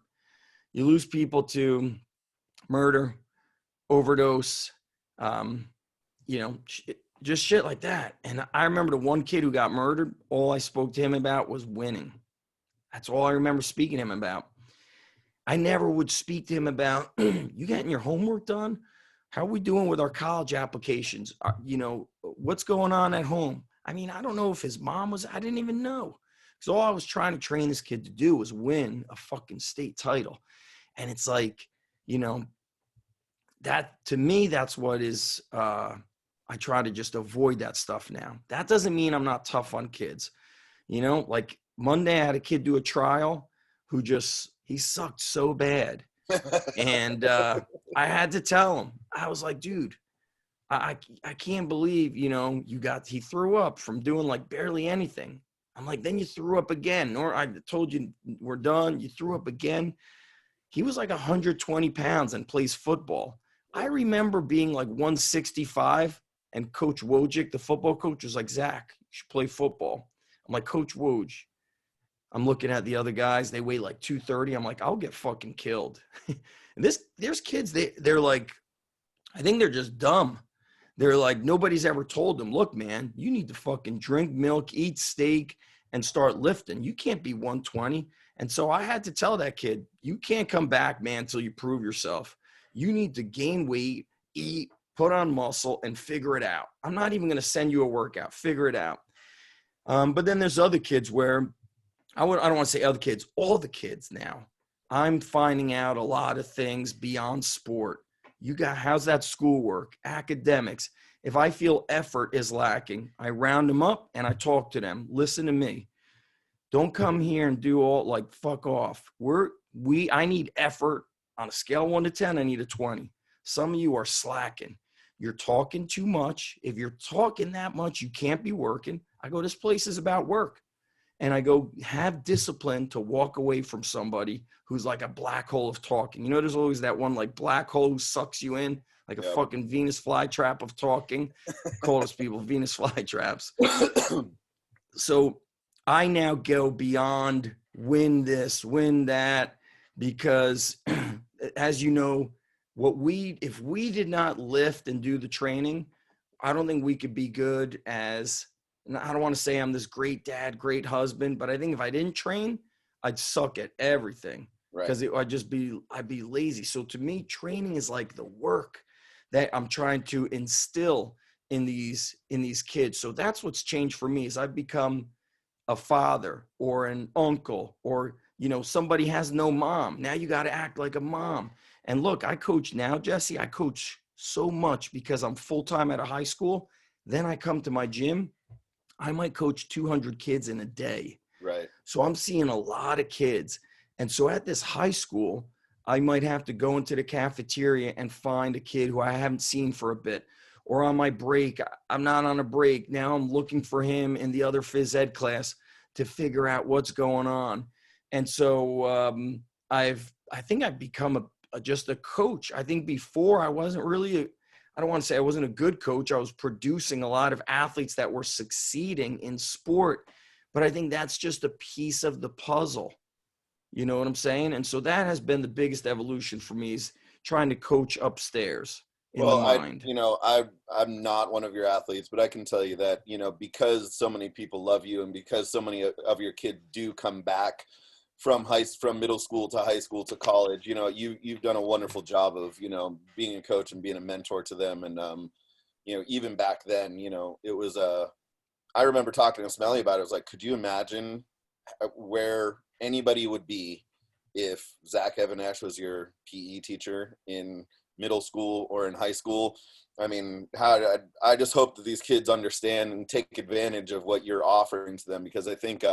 Speaker 3: You lose people to murder, overdose, just shit like that. And I remember the one kid who got murdered, all I spoke to him about was winning. That's all I remember speaking to him about. I never would speak to him about, you getting your homework done? How are we doing with our college applications? What's going on at home? I mean, I don't know if his mom I didn't even know. Because all I was trying to train this kid to do was win a fucking state title. And it's like, that to me, that's what is, I try to just avoid that stuff now. That doesn't mean I'm not tough on kids. Like Monday, I had a kid do a trial who he sucked so bad. And I had to tell him, I was like, dude, I can't believe, he threw up from doing like barely anything. I'm like, then you threw up again. Or I told you we're done. You threw up again. He was like 120 pounds and plays football. I remember being like 165 and Coach Wojcik, the football coach, was like, Zach, you should play football. I'm like, Coach Woj. I'm looking at the other guys. They weigh like 230. I'm like, I'll get fucking killed. And there's kids, they're like, I think they're just dumb. They're like, nobody's ever told them, look, man, you need to fucking drink milk, eat steak, and start lifting. You can't be 120. And so I had to tell that kid, you can't come back, man, until you prove yourself. You need to gain weight, eat, put on muscle, and figure it out. I'm not even going to send you a workout. Figure it out. But then there's other kids where I don't want to say other kids, all the kids now. I'm finding out a lot of things beyond sport. How's that schoolwork, academics? If I feel effort is lacking, I round them up and I talk to them. Listen to me. Don't come here and do all like fuck off. I need effort on a scale of 1 to 10. I need a 20. Some of you are slacking. You're talking too much. If you're talking that much, you can't be working. I go, this place is about work. And I go, have discipline to walk away from somebody who's like a black hole of talking. You know, there's always that one like black hole who sucks you in, like a fucking Venus flytrap of talking. Call those people Venus flytraps. So I now go beyond win this, win that, because as you know, if we did not lift and do the training, I don't think we could be good as, and I don't want to say I'm this great dad, great husband, but I think if I didn't train, I'd suck at everything, because I'd be lazy. So to me, training is like the work that I'm trying to instill in these kids. So that's what's changed for me, is I've become a father or an uncle, or, you know, somebody has no mom. Now you got to act like a mom. And look, I coach now, Jesse, I coach so much because I'm full-time at a high school. Then I come to my gym. I might coach 200 kids in a day.
Speaker 2: Right.
Speaker 3: So I'm seeing a lot of kids. And so at this high school, I might have to go into the cafeteria and find a kid who I haven't seen for a bit. Or on my break, I'm not on a break. Now I'm looking for him in the other phys ed class to figure out what's going on. And so I think I've become just a coach. I think before I wasn't really, I don't want to say I wasn't a good coach. I was producing a lot of athletes that were succeeding in sport, but I think that's just a piece of the puzzle. You know what I'm saying? And so that has been the biggest evolution for me, is trying to coach upstairs in the mind.
Speaker 2: I'm not one of your athletes, but I can tell you that, you know, because so many people love you and because so many of your kids do come back from middle school to high school to college, you know, you've done a wonderful job of, you know, being a coach and being a mentor to them. And, you know, even back then, you know, it was, I remember talking to Smelly about it. I was like, could you imagine where anybody would be if Zach Even-Esh was your PE teacher in middle school or in high school? I mean, I just hope that these kids understand and take advantage of what you're offering to them, because I think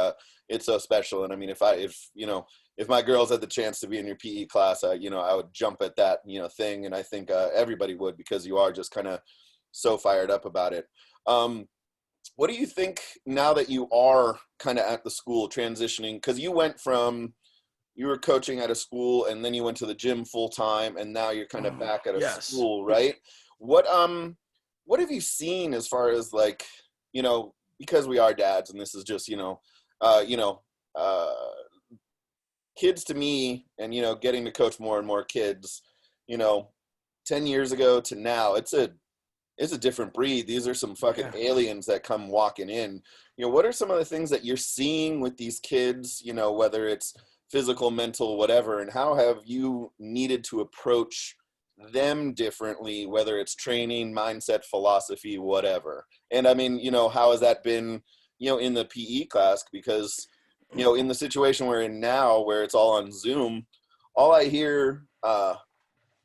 Speaker 2: it's so special. And I mean, if my girls had the chance to be in your PE class, you know, I would jump at that, you know, thing. And I think everybody would, because you are just kind of so fired up about it. What do you think now that you are kind of at the school transitioning? Because you were coaching at a school and then you went to the gym full time, and now you're kind of back at a school, right? What have you seen as far as, like, you know, because we are dads and this is just, kids to me, and, you know, getting to coach more and more kids, you know, 10 years ago to now, it's a different breed. These are some fucking aliens that come walking in. You know, what are some of the things that you're seeing with these kids, you know, whether it's physical, mental, whatever, and how have you needed to approach them differently, whether it's training, mindset, philosophy, whatever? And I mean, you know, how has that been, you know, in the PE class? Because, you know, in the situation we're in now, where it's all on Zoom, all I hear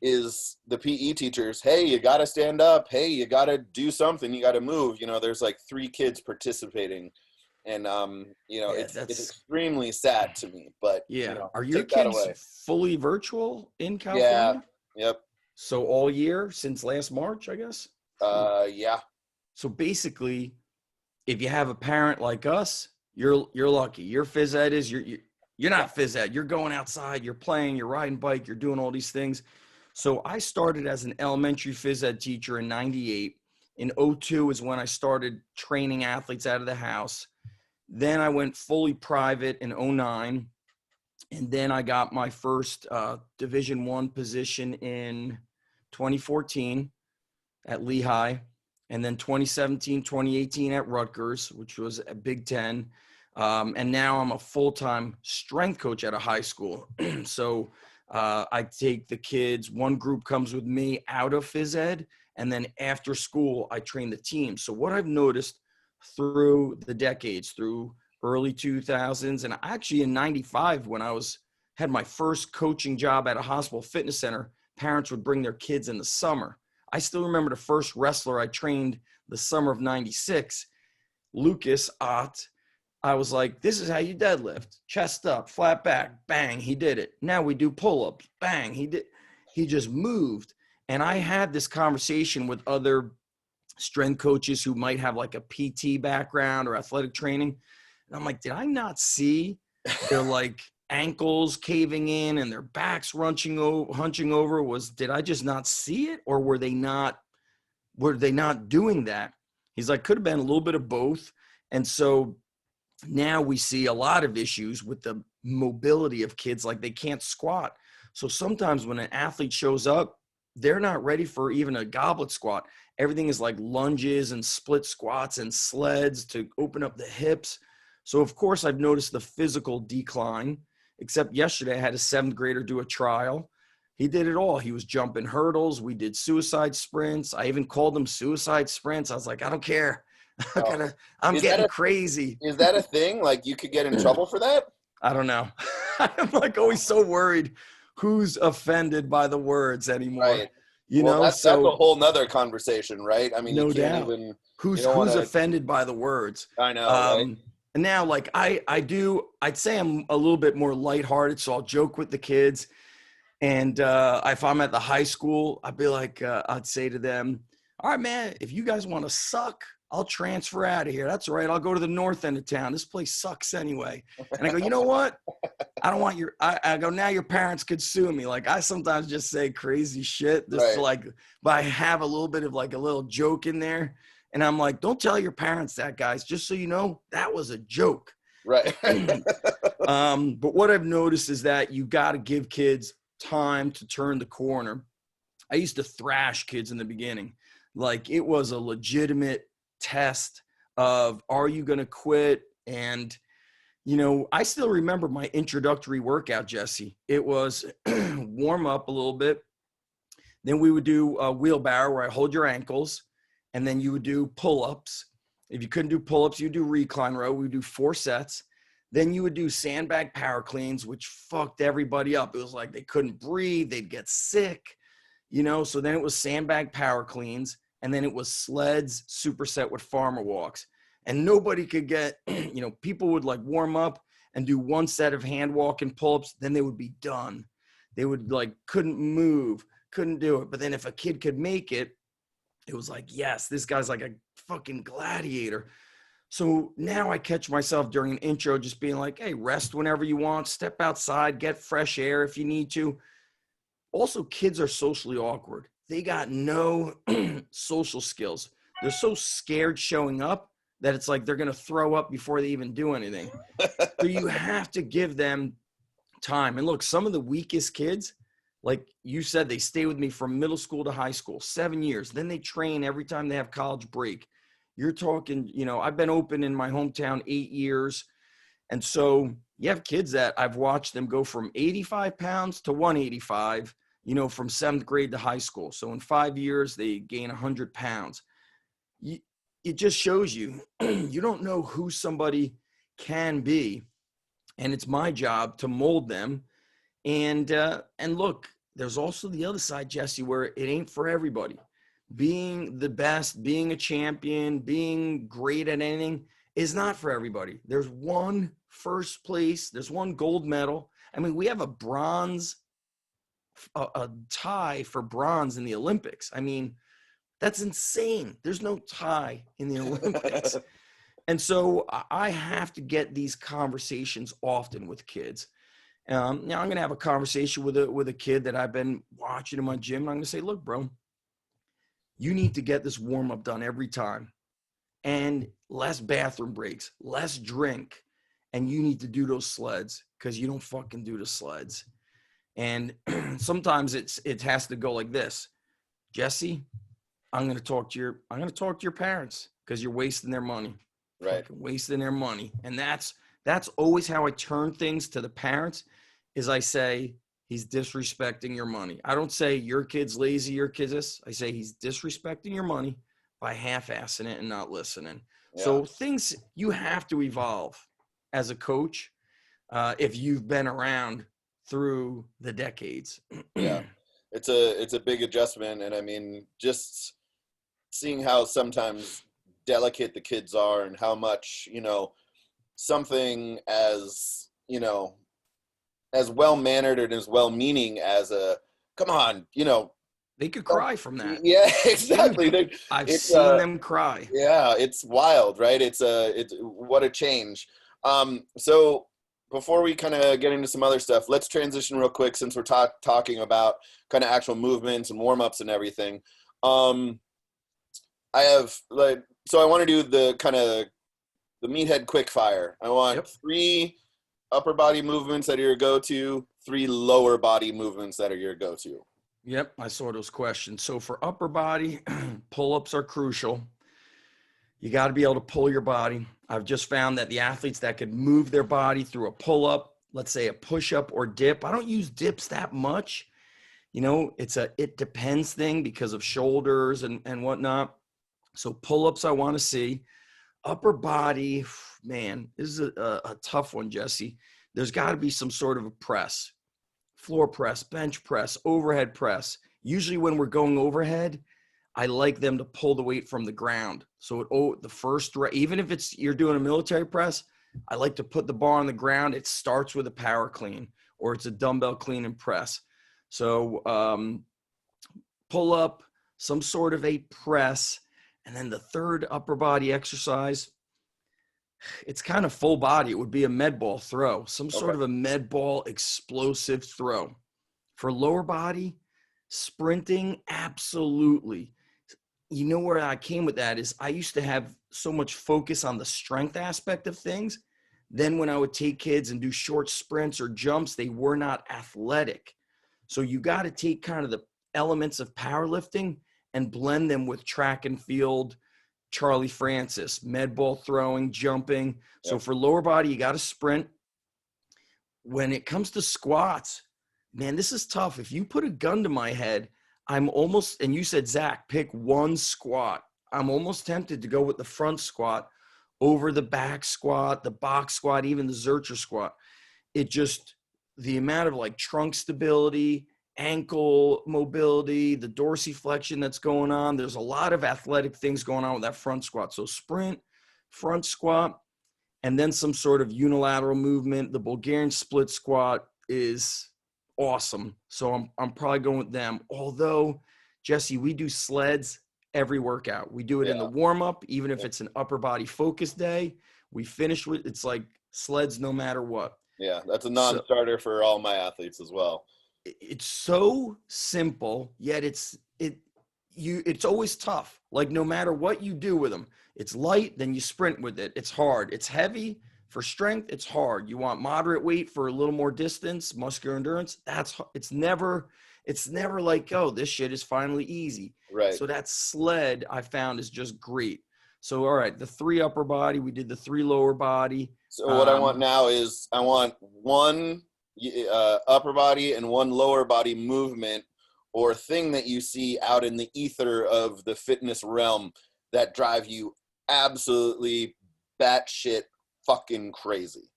Speaker 2: is the PE teachers, hey, you got to stand up. Hey, you got to do something. You got to move. You know, there's like 3 kids participating. And, you know, it's extremely sad to me, but
Speaker 3: yeah.
Speaker 2: You know,
Speaker 3: are your kids fully virtual in California?
Speaker 2: Yeah. Yep.
Speaker 3: So all year since last March, I guess?
Speaker 2: Yeah.
Speaker 3: So basically, if you have a parent like us, you're lucky. Your phys ed is, you're not phys ed. You're going outside, you're playing, you're riding bike, you're doing all these things. So I started as an elementary phys ed teacher in 98. In 02 is when I started training athletes out of the house. Then I went fully private in 09. And then I got my first Division I position in 2014 at Lehigh. And then 2017, 2018 at Rutgers, which was a Big Ten. And now I'm a full-time strength coach at a high school. So I take the kids, one group comes with me out of phys ed, and then after school, I train the team. So what I've noticed through the decades, through early 2000s, and actually in 95, when I had my first coaching job at a hospital fitness center, parents would bring their kids in the summer. I still remember the first wrestler I trained the summer of 96, Lucas Ott. I was like, this is how you deadlift. Chest up, flat back, bang, he did it. Now we do pull-ups, bang, he just moved. And I had this conversation with other strength coaches who might have like a PT background or athletic training. And I'm like, did I not see their like ankles caving in and their backs hunching over? Did I just not see it, or were they not doing that? He's like, could have been a little bit of both. And so now we see a lot of issues with the mobility of kids, like they can't squat. So sometimes when an athlete shows up, they're not ready for even a goblet squat. Everything is like lunges and split squats and sleds to open up the hips. So of course I've noticed the physical decline, except yesterday I had a 7th grader do a trial. He did it all. He was jumping hurdles. We did suicide sprints. I even called them suicide sprints. I was like, I don't care. I'm getting crazy.
Speaker 2: Is that a thing? Like you could get in trouble for that?
Speaker 3: I don't know. I'm like always so worried who's offended by the words anymore.
Speaker 2: Right.
Speaker 3: You know,
Speaker 2: that's a whole nother conversation, right? I mean,
Speaker 3: no
Speaker 2: you can't
Speaker 3: doubt.
Speaker 2: even
Speaker 3: Who's offended by the words?
Speaker 2: I know. Right?
Speaker 3: And now, like I'd say I'm a little bit more lighthearted, so I'll joke with the kids. And if I'm at the high school, I'd be like, I'd say to them, all right, man, if you guys want to suck, I'll transfer out of here. That's all right. I'll go to the north end of town. This place sucks anyway. And I go, you know what? I don't want I go, now your parents could sue me. Like I sometimes just say crazy shit. Just like, but I have a little bit of like a little joke in there. And I'm like, don't tell your parents that, guys, just so you know, that was a joke.
Speaker 2: Right.
Speaker 3: But what I've noticed is that you got to give kids time to turn the corner. I used to thrash kids in the beginning. Like it was a legitimate test of, are you going to quit? And, you know, I still remember my introductory workout, Jesse. It was warm up a little bit. Then we would do a wheelbarrow where I hold your ankles, and then you would do pull-ups. If you couldn't do pull-ups, you do recline row. We would do 4 sets. Then you would do sandbag power cleans, which fucked everybody up. It was like they couldn't breathe. They'd get sick, you know? So then it was sandbag power cleans. And then it was sleds, superset with farmer walks. And nobody could get, you know, people would like warm up and do 1 set of hand walk and pull-ups. Then they would be done. They would like, couldn't move, couldn't do it. But then if a kid could make it, it was like, yes, this guy's like a fucking gladiator. So now I catch myself during an intro just being like, hey, rest whenever you want, step outside, get fresh air if you need to. Also, kids are socially awkward. They got no social skills. They're so scared showing up that it's like they're going to throw up before they even do anything. So you have to give them time. And look, some of the weakest kids, like you said, they stay with me from middle school to high school, 7 years. Then they train every time they have college break. You're talking, you know, I've been open in my hometown 8 years. And so you have kids that I've watched them go from 85 pounds to 185, you know, from 7th grade to high school. So in 5 years, they gain 100 pounds. It just shows you, you don't know who somebody can be. And it's my job to mold them. And look, there's also the other side, Jesse, where it ain't for everybody. Being the best, being a champion, being great at anything is not for everybody. There's one first place. There's one gold medal. I mean, we have a bronze, a tie for bronze in the Olympics. I mean, that's insane. There's no tie in the Olympics. And so I have to get these conversations often with kids. Now I'm going to have a conversation with a kid that I've been watching in my gym. I'm going to say, look, bro, you need to get this warm up done every time, and less bathroom breaks, less drink. And you need to do those sleds because you don't fucking do the sleds. And sometimes it has to go like this. Jesse, I'm going to talk to your parents because you're wasting their money.
Speaker 2: Right.
Speaker 3: Fucking wasting their money. And that's always how I turn things to the parents, is I say, he's disrespecting your money. I don't say your kid's lazy, your kid's this. I say he's disrespecting your money by half-assing it and not listening. Yeah. So things, you have to evolve as a coach if you've been around through the decades.
Speaker 2: Yeah, it's a big adjustment. And I mean, just seeing how sometimes delicate the kids are and how much, you know, something as, you know, as well-mannered and as well-meaning as a, come on, you know.
Speaker 3: They could cry from that.
Speaker 2: Yeah, exactly.
Speaker 3: I've seen them cry.
Speaker 2: Yeah, it's wild, right? It's what a change. So before we kind of get into some other stuff, let's transition real quick since we're talking about kind of actual movements and warm-ups and everything. I have so I want to do the kind of the meathead quick fire. I want 3 upper body movements that are your go-to, 3 lower body movements that are your go-to.
Speaker 3: Yep, I saw those questions. So for upper body, pull-ups are crucial. You got to be able to pull your body. I've just found that the athletes that could move their body through a pull-up, let's say a push-up or dip, I don't use dips that much. You know, it's it depends thing because of shoulders and whatnot. So pull-ups I want to see. Upper body, man, this is a tough one, Jesse. There's got to be some sort of a press, floor press, bench press, overhead press. Usually when we're going overhead, I like them to pull the weight from the ground. So the first, even if you're doing a military press, I like to put the bar on the ground. It starts with a power clean or it's a dumbbell clean and press. So pull up, some sort of a press. And then the third upper body exercise, it's kind of full body. It would be a med ball throw, some sort of a med ball explosive throw. For lower body, sprinting, absolutely. You know where I came with that is I used to have so much focus on the strength aspect of things. Then when I would take kids and do short sprints or jumps, they were not athletic. So you got to take kind of the elements of powerlifting and blend them with track and field, Charlie Francis, med ball throwing, jumping. So for lower body, you got to sprint. When it comes to squats, man, this is tough. If you put a gun to my head, I'm almost, and you said, Zach, pick one squat. I'm almost tempted to go with the front squat over the back squat, the box squat, even the Zercher squat. It just, the amount of like trunk stability, ankle mobility, the dorsiflexion that's going on. There's a lot of athletic things going on with that front squat. So sprint, front squat, and then some sort of unilateral movement. The Bulgarian split squat is awesome. So I'm probably going with them. Although, Jesse, we do sleds every workout. We do it in the warm-up, even if it's an upper body focus day. We finish with, it's like sleds no matter what.
Speaker 2: Yeah, that's a non-starter for all my athletes as well.
Speaker 3: It's so simple, yet it's always tough. Like no matter what you do with them, it's light, then you sprint with it. It's hard. It's heavy for strength. It's hard. You want moderate weight for a little more distance, muscular endurance. It's never like, oh, this shit is finally easy.
Speaker 2: Right.
Speaker 3: So that sled I found is just great. So, all right, the 3 upper body, we did the 3 lower body.
Speaker 2: So what I want now is I want 1 upper body and 1 lower body movement or thing that you see out in the ether of the fitness realm that drive you absolutely batshit fucking crazy.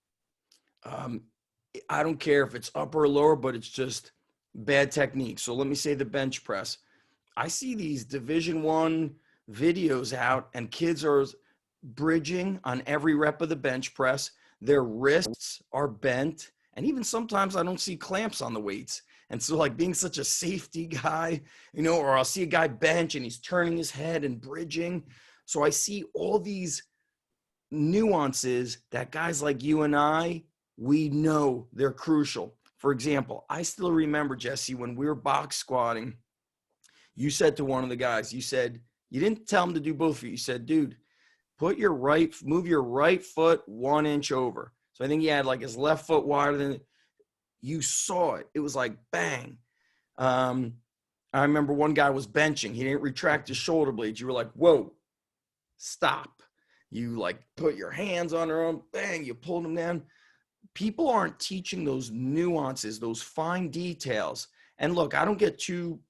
Speaker 3: I don't care if it's upper or lower, but it's just bad technique. So let me say the bench press. I see these Division I videos out and kids are bridging on every rep of the bench press. Their wrists are bent. And even sometimes I don't see clamps on the weights. And so like being such a safety guy, you know, or I'll see a guy bench and he's turning his head and bridging. So I see all these nuances that guys like you and I, we know they're crucial. For example, I still remember, Jesse, when we were box squatting, you said to one of the guys, you said, you didn't tell him to do both of you. You said, dude, move your right foot 1 inch over. So I think he had like his left foot wider than you saw it. It was like bang. I remember one guy was benching. He didn't retract his shoulder blades. You were like, whoa, stop. You like put your hands on their own, bang, you pulled them down. People aren't teaching those nuances, those fine details. And look, I don't get too,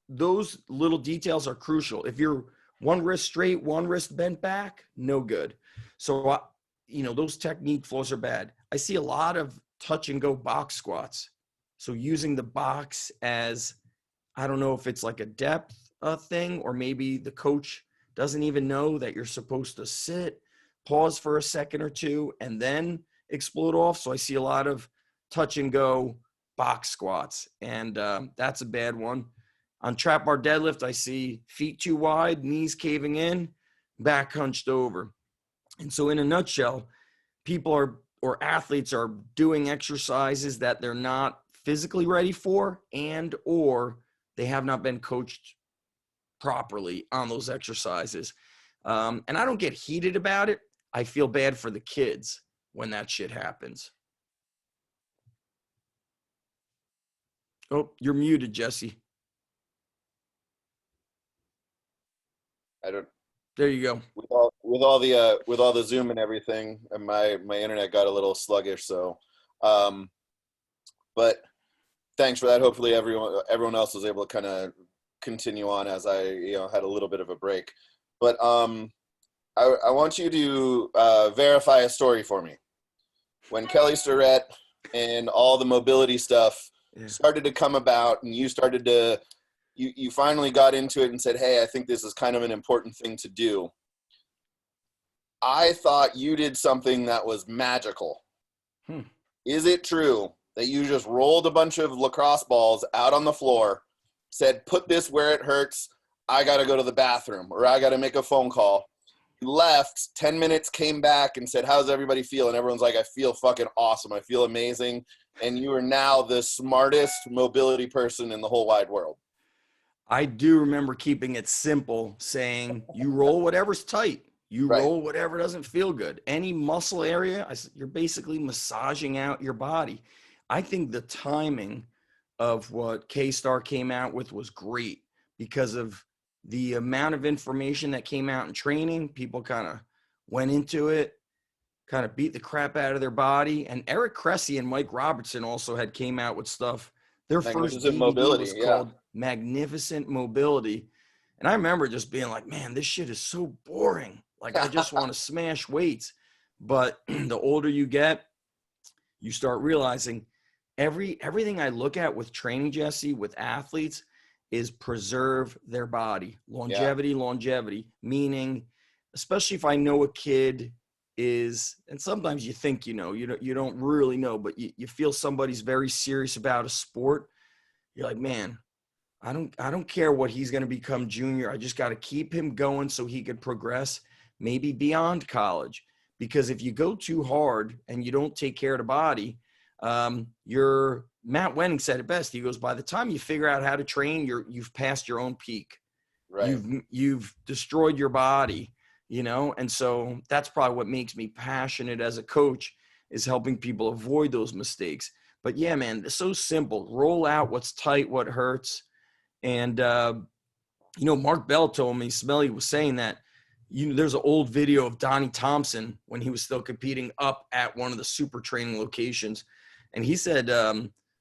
Speaker 3: those little details are crucial. If you're one wrist straight, one wrist bent back, no good. So, those technique flaws are bad. I see a lot of touch and go box squats. So using the box as, I don't know if it's like a depth thing, or maybe the coach doesn't even know that you're supposed to sit, pause for a second or two, and then explode off. So I see a lot of touch and go box squats, and that's a bad one. On trap bar deadlift, I see feet too wide, knees caving in, back hunched over. And so in a nutshell, people are, or athletes are doing exercises that they're not physically ready for, and or they have not been coached properly on those exercises. And I don't get heated about it. I feel bad for the kids when that shit happens. Oh, you're muted, Jesse.
Speaker 2: I don't.
Speaker 3: There you go.
Speaker 2: With all the Zoom and everything, and my internet got a little sluggish. So, but thanks for that. Hopefully, everyone else was able to kind of continue on as I had a little bit of a break. But I want you to verify a story for me. When Kelly Starrett and all the mobility stuff started to come about, and you started to, you finally got into it and said, hey, I think this is kind of an important thing to do. I thought you did something that was magical. Is it true that you just rolled a bunch of lacrosse balls out on the floor, said, put this where it hurts, I got to go to the bathroom, or I got to make a phone call? You left, 10 minutes, came back and said, how's everybody feel? And everyone's like, I feel fucking awesome. I feel amazing. And you are now the smartest mobility person in the whole wide world.
Speaker 3: I do remember keeping it simple, saying you roll whatever's tight. You roll whatever doesn't feel good. Any muscle area, you're basically massaging out your body. I think the timing of what K-Star came out with was great because of the amount of information that came out in training. People kind of went into it, kind of beat the crap out of their body. And Eric Cressy and Mike Robertson also had came out with stuff. Their first DVD mobility was called Magnificent Mobility. And I remember just being like, man, this shit is so boring. Like, I just want to smash weights. But the older you get, you start realizing everything I look at with training, Jesse, with athletes, is preserve their body. Longevity, meaning, especially if I know a kid is, and sometimes you think, you don't really know, but you feel somebody's very serious about a sport. You're like, man, I don't care what he's going to become junior. I just got to keep him going so he could progress maybe beyond college. Because if you go too hard and you don't take care of the body, Matt Wenning said it best. He goes, by the time you figure out how to train, you've passed your own peak. Right. You've destroyed your body, and so that's probably what makes me passionate as a coach, is helping people avoid those mistakes. But yeah, man, it's so simple. Roll out what's tight, what hurts. And, Mark Bell told me, Smelly was saying that, there's an old video of Donnie Thompson when he was still competing up at one of the super training locations. And he said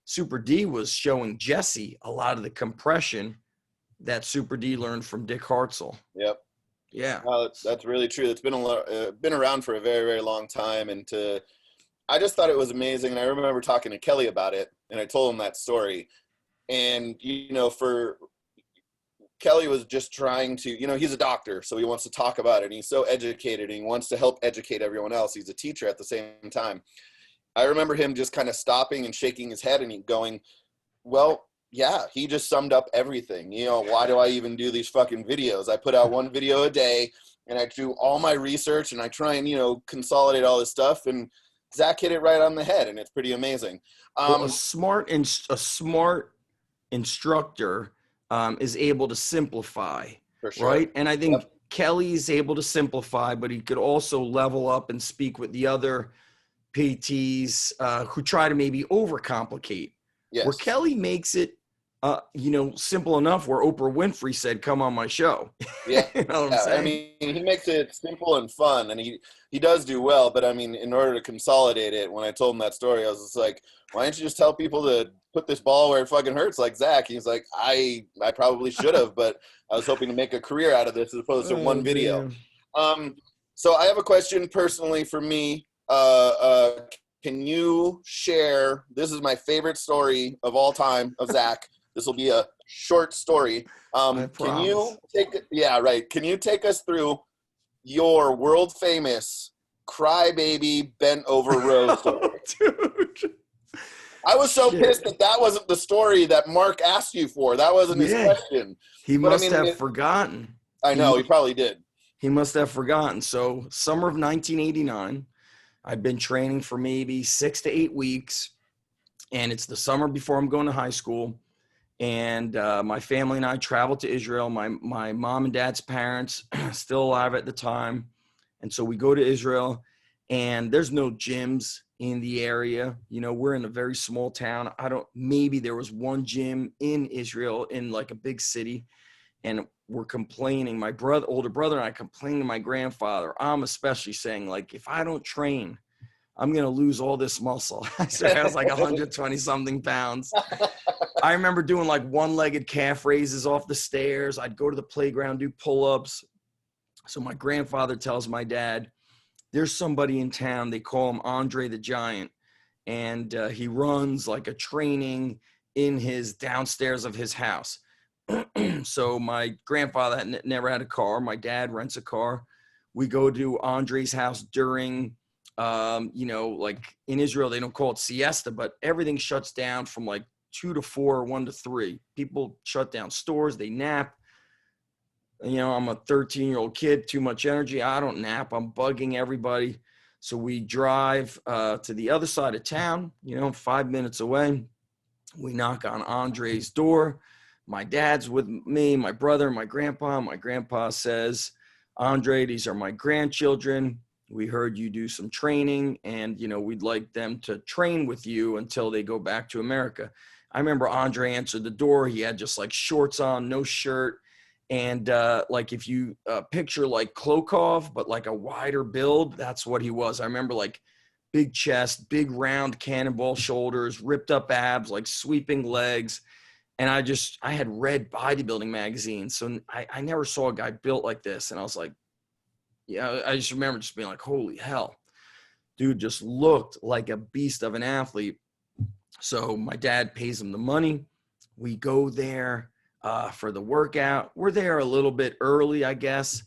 Speaker 3: Super D was showing Jesse a lot of the compression that Super D learned from Dick Hartzell.
Speaker 2: Yep.
Speaker 3: Yeah.
Speaker 2: That's really true. It's been around for a very, very long time. And I just thought it was amazing. And I remember talking to Kelly about it, and I told him that story. And, for Kelly was just trying to, he's a doctor, so he wants to talk about it. And he's so educated, and he wants to help educate everyone else. He's a teacher at the same time. I remember him just kind of stopping and shaking his head and going, well, yeah, he just summed up everything. Why do I even do these fucking videos? I put out one video a day, and I do all my research, and I try and, consolidate all this stuff. And Zach hit it right on the head, and it's pretty amazing.
Speaker 3: A smart instructor is able to simplify, for sure. Right? And I think Kelly's able to simplify, but he could also level up and speak with the other PTs who try to maybe overcomplicate. Yes. Where Kelly makes it, simple enough where Oprah Winfrey said, come on my show.
Speaker 2: Yeah. You know what I'm saying? I mean, he makes it simple and fun, and he does do well. But I mean, in order to consolidate it, when I told him that story, I was just like, why don't you just tell people to put this ball where it fucking hurts like Zach? He's like, I probably should have, but I was hoping to make a career out of this as opposed to one video. So I have a question personally for me. Can you share, this is my favorite story of all time of Zach. This will be a short story. Can you take us through your world famous crybaby bent over row story? Dude. I was so pissed that wasn't the story that Mark asked you for. That wasn't his question.
Speaker 3: He must have forgotten.
Speaker 2: I know, he probably did.
Speaker 3: He must have forgotten. So summer of 1989, I've been training for maybe 6 to 8 weeks, and it's the summer before I'm going to high school. And my family and I traveled to Israel. My mom and dad's parents still alive at the time. And so we go to Israel, and there's no gyms in the area. You know, we're in a very small town. Maybe there was one gym in Israel in like a big city. And we're complaining. My older brother and I complaining to my grandfather. I'm especially saying, like, if I don't train, I'm going to lose all this muscle. So I was like 120 something pounds. I remember doing like one-legged calf raises off the stairs. I'd go to the playground, do pull-ups. So my grandfather tells my dad, there's somebody in town. They call him Andre the Giant. And he runs like a training in his downstairs of his house. So my grandfather never had a car. My dad rents a car. We go to Andre's house during like in Israel, they don't call it siesta, but everything shuts down from like 2 to 4, 1 to 3. People shut down stores, they nap. You know, I'm a 13-year-old kid, too much energy. I don't nap. I'm bugging everybody. So we drive to the other side of town, 5 minutes away. We knock on Andre's door. My dad's with me, my brother, my grandpa. My grandpa says, Andre, these are my grandchildren. We heard you do some training, and, we'd like them to train with you until they go back to America. I remember Andre answered the door. He had just like shorts on, no shirt. And like if you picture like Klokov, but like a wider build, that's what he was. I remember like big chest, big round cannonball shoulders, ripped up abs, like sweeping legs. And I had read bodybuilding magazines. So I never saw a guy built like this. And I was like, yeah, I just remember just being like, holy hell, dude just looked like a beast of an athlete. So my dad pays him the money. We go there for the workout. We're there a little bit early, I guess.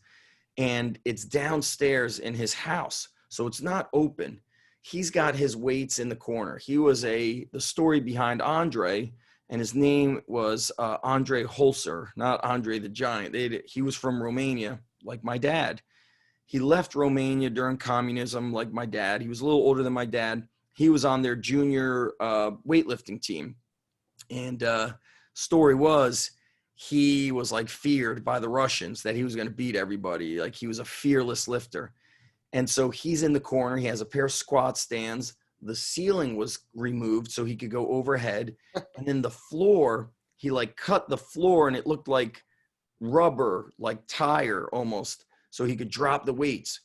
Speaker 3: And it's downstairs in his house. So it's not open. He's got his weights in the corner. He was the story behind Andre, and his name was Andre Holzer, not Andre the Giant. He was from Romania, like my dad. He left Romania during communism, like my dad. He was a little older than my dad. He was on their junior weightlifting team. And story was, he was like feared by the Russians that he was going to beat everybody. Like he was a fearless lifter. And so he's in the corner. He has a pair of squat stands. The ceiling was removed so he could go overhead. And then the floor, he like cut the floor and it looked like rubber, like tire almost, so he could drop the weights.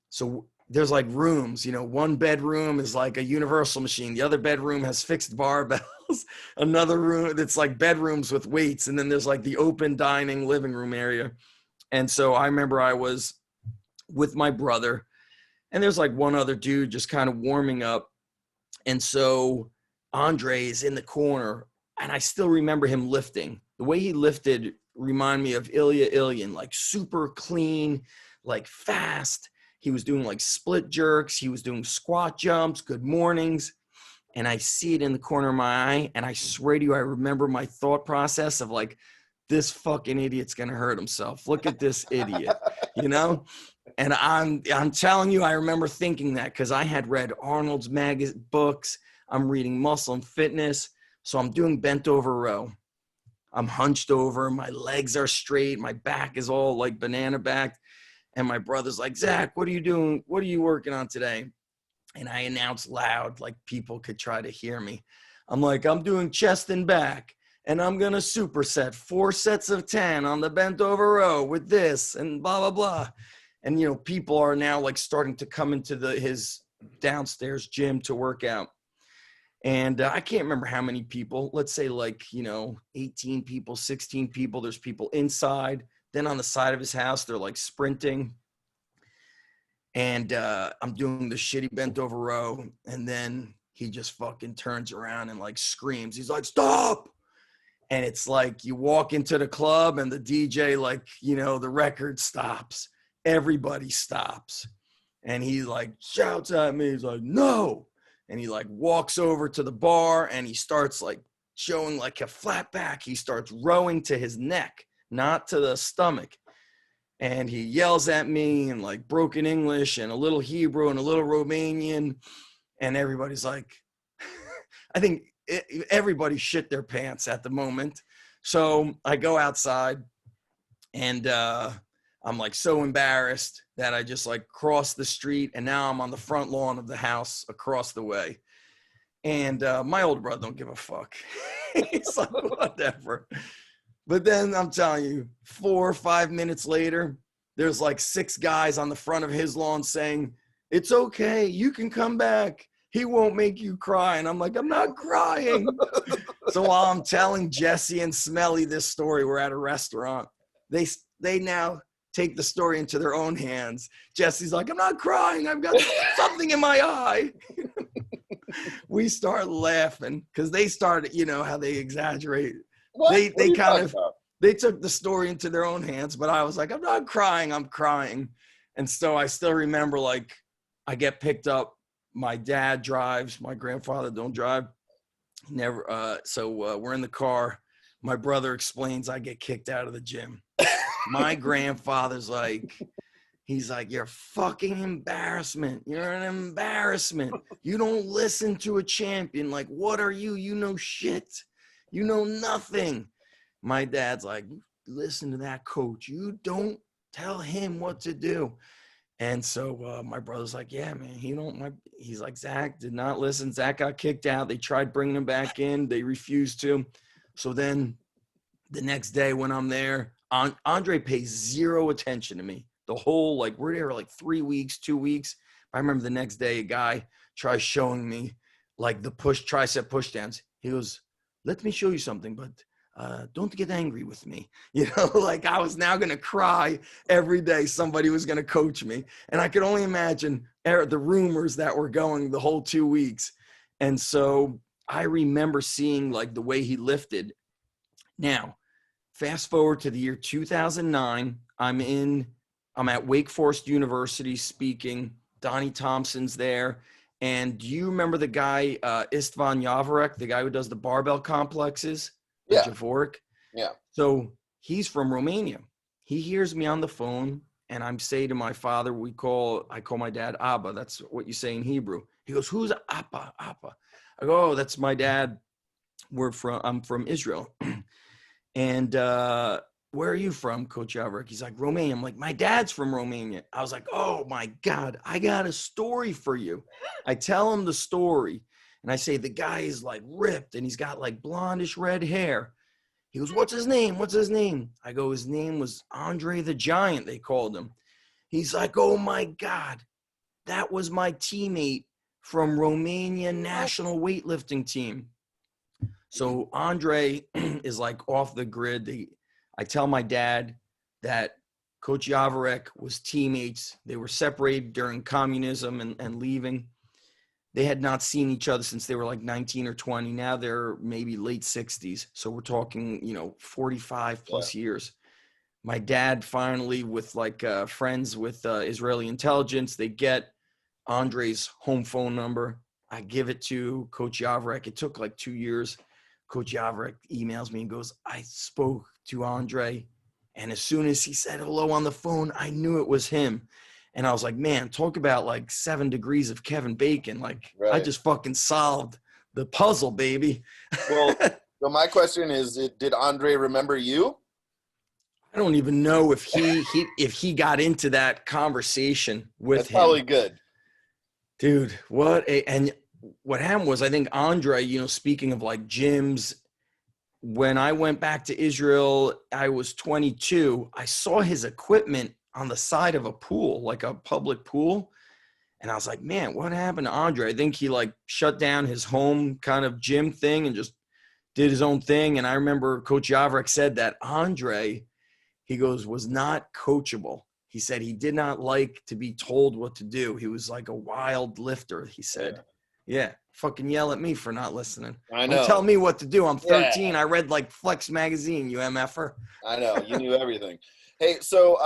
Speaker 3: So there's like rooms, one bedroom is like a universal machine. The other bedroom has fixed barbells. Another room that's like bedrooms with weights. And then there's like the open dining living room area. And so I remember I was with my brother, and there's like one other dude just kind of warming up. And so Andre is in the corner, and I still remember him lifting. The way he lifted remind me of Ilya Ilyin, like super clean, like fast. He was doing like split jerks. He was doing squat jumps, good mornings. And I see it in the corner of my eye. And I swear to you, I remember my thought process of like, this fucking idiot's going to hurt himself. Look at this idiot, And I'm telling you, I remember thinking that because I had read Arnold's books. I'm reading Muscle and Fitness. So I'm doing bent over row. I'm hunched over. My legs are straight. My back is all like banana backed. And my brother's like, Zach, what are you doing? What are you working on today? And I announced loud, like people could try to hear me. I'm like, I'm doing chest and back. And I'm going to superset 4 sets of 10 on the bent over row with this and blah, blah, blah. And, people are now like starting to come into his downstairs gym to work out. And I can't remember how many people, let's say like, 18 people, 16 people. There's people inside. Then on the side of his house, they're like sprinting. And I'm doing the shitty bent over row. And then he just fucking turns around and like screams. He's like, stop. And it's like you walk into the club and the DJ, like, the record stops. Everybody stops. And he like shouts at me. He's like, no. And he like walks over to the bar and he starts like showing like a flat back. He starts rowing to his neck, not to the stomach. And he yells at me in like broken English and a little Hebrew and a little Romanian. And everybody's like, I think everybody shit their pants at the moment. So I go outside and I'm like so embarrassed that I just like crossed the street and now I'm on the front lawn of the house across the way. And my older brother don't give a fuck. He's like, whatever. But then I'm telling you, 4 or 5 minutes later, there's like 6 guys on the front of his lawn saying, it's okay, you can come back. He won't make you cry. And I'm like, I'm not crying. So while I'm telling Jesse and Smelly this story, we're at a restaurant. They now take the story into their own hands. Jesse's like, I'm not crying. I've got something in my eye. We start laughing because they started, you know, how they exaggerate. They took the story into their own hands, but I was like, I'm not crying, I'm crying. And so I still remember, like, I get picked up. My dad drives. My grandfather don't drive. Never. So we're in the car. My brother explains I get kicked out of the gym. My grandfather's like, he's like, you're a fucking embarrassment. You're an embarrassment. You don't listen to a champion. Like, what are you? You know shit. You know nothing. My dad's like, listen to that coach. You don't tell him what to do. And so my brother's like, yeah, man, he's like, Zach did not listen. Zach got kicked out. They tried bringing him back in. They refused to. So then the next day when I'm there, Andre pays zero attention to me. The whole, like, we're there like 3 weeks, 2 weeks. I remember the next day a guy tries showing me like the tricep push downs. He goes, let me show you something, but don't get angry with me. You know, like I was now going to cry every day. Somebody was going to coach me. And I could only imagine the rumors that were going the whole 2 weeks. And so I remember seeing like the way he lifted. Now, fast forward to the year 2009, I'm at Wake Forest University speaking. Donnie Thompson's there. And do you remember the guy, Istvan Javorek, the guy who does the barbell complexes?
Speaker 2: Yeah.
Speaker 3: Javorek?
Speaker 2: Yeah.
Speaker 3: So he's from Romania. He hears me on the phone, and I'm saying to my father, I call my dad Abba. That's what you say in Hebrew. He goes, who's Abba? Abba. I go, oh, that's my dad. I'm from Israel. And where are you from, Coach Javorek? He's like, Romania. I'm like, my dad's from Romania. I was like, oh my God, I got a story for you. I tell him the story and I say, the guy is like ripped and he's got like blondish red hair. He goes, what's his name? What's his name? I go, his name was Andre the Giant, they called him. He's like, oh my God, that was my teammate from Romania national weightlifting team. So Andre is like off the grid. I tell my dad that Coach Javorek was teammates. They were separated during communism and leaving. They had not seen each other since they were like 19 or 20. Now they're maybe late 60s. So we're talking, 45 plus years. My dad finally, with like friends with Israeli intelligence, they get Andre's home phone number. I give it to Coach Javorek. It took like 2 years. Coach Javorek emails me and goes, I spoke to Andre. And as soon as he said hello on the phone, I knew it was him. And I was like, man, talk about like 7 degrees of Kevin Bacon. Like, right. I just fucking solved the puzzle, baby.
Speaker 2: Well, so my question is, did Andre remember you?
Speaker 3: I don't even know if he got into that conversation with
Speaker 2: That's
Speaker 3: him.
Speaker 2: Probably good.
Speaker 3: Dude, and what happened was, I think Andre, speaking of like gyms, when I went back to Israel, I was 22. I saw his equipment on the side of a pool, like a public pool. And I was like, man, what happened to Andre? I think he like shut down his home kind of gym thing and just did his own thing. And I remember Coach Javorek said that Andre, he goes, was not coachable. He said he did not like to be told what to do. He was like a wild lifter, he said. Yeah, fucking yell at me for not listening.
Speaker 2: I know.
Speaker 3: Don't tell me what to do. I'm 13. Yeah. I read like Flex magazine, you MFer.
Speaker 2: I know. You knew everything. Hey, so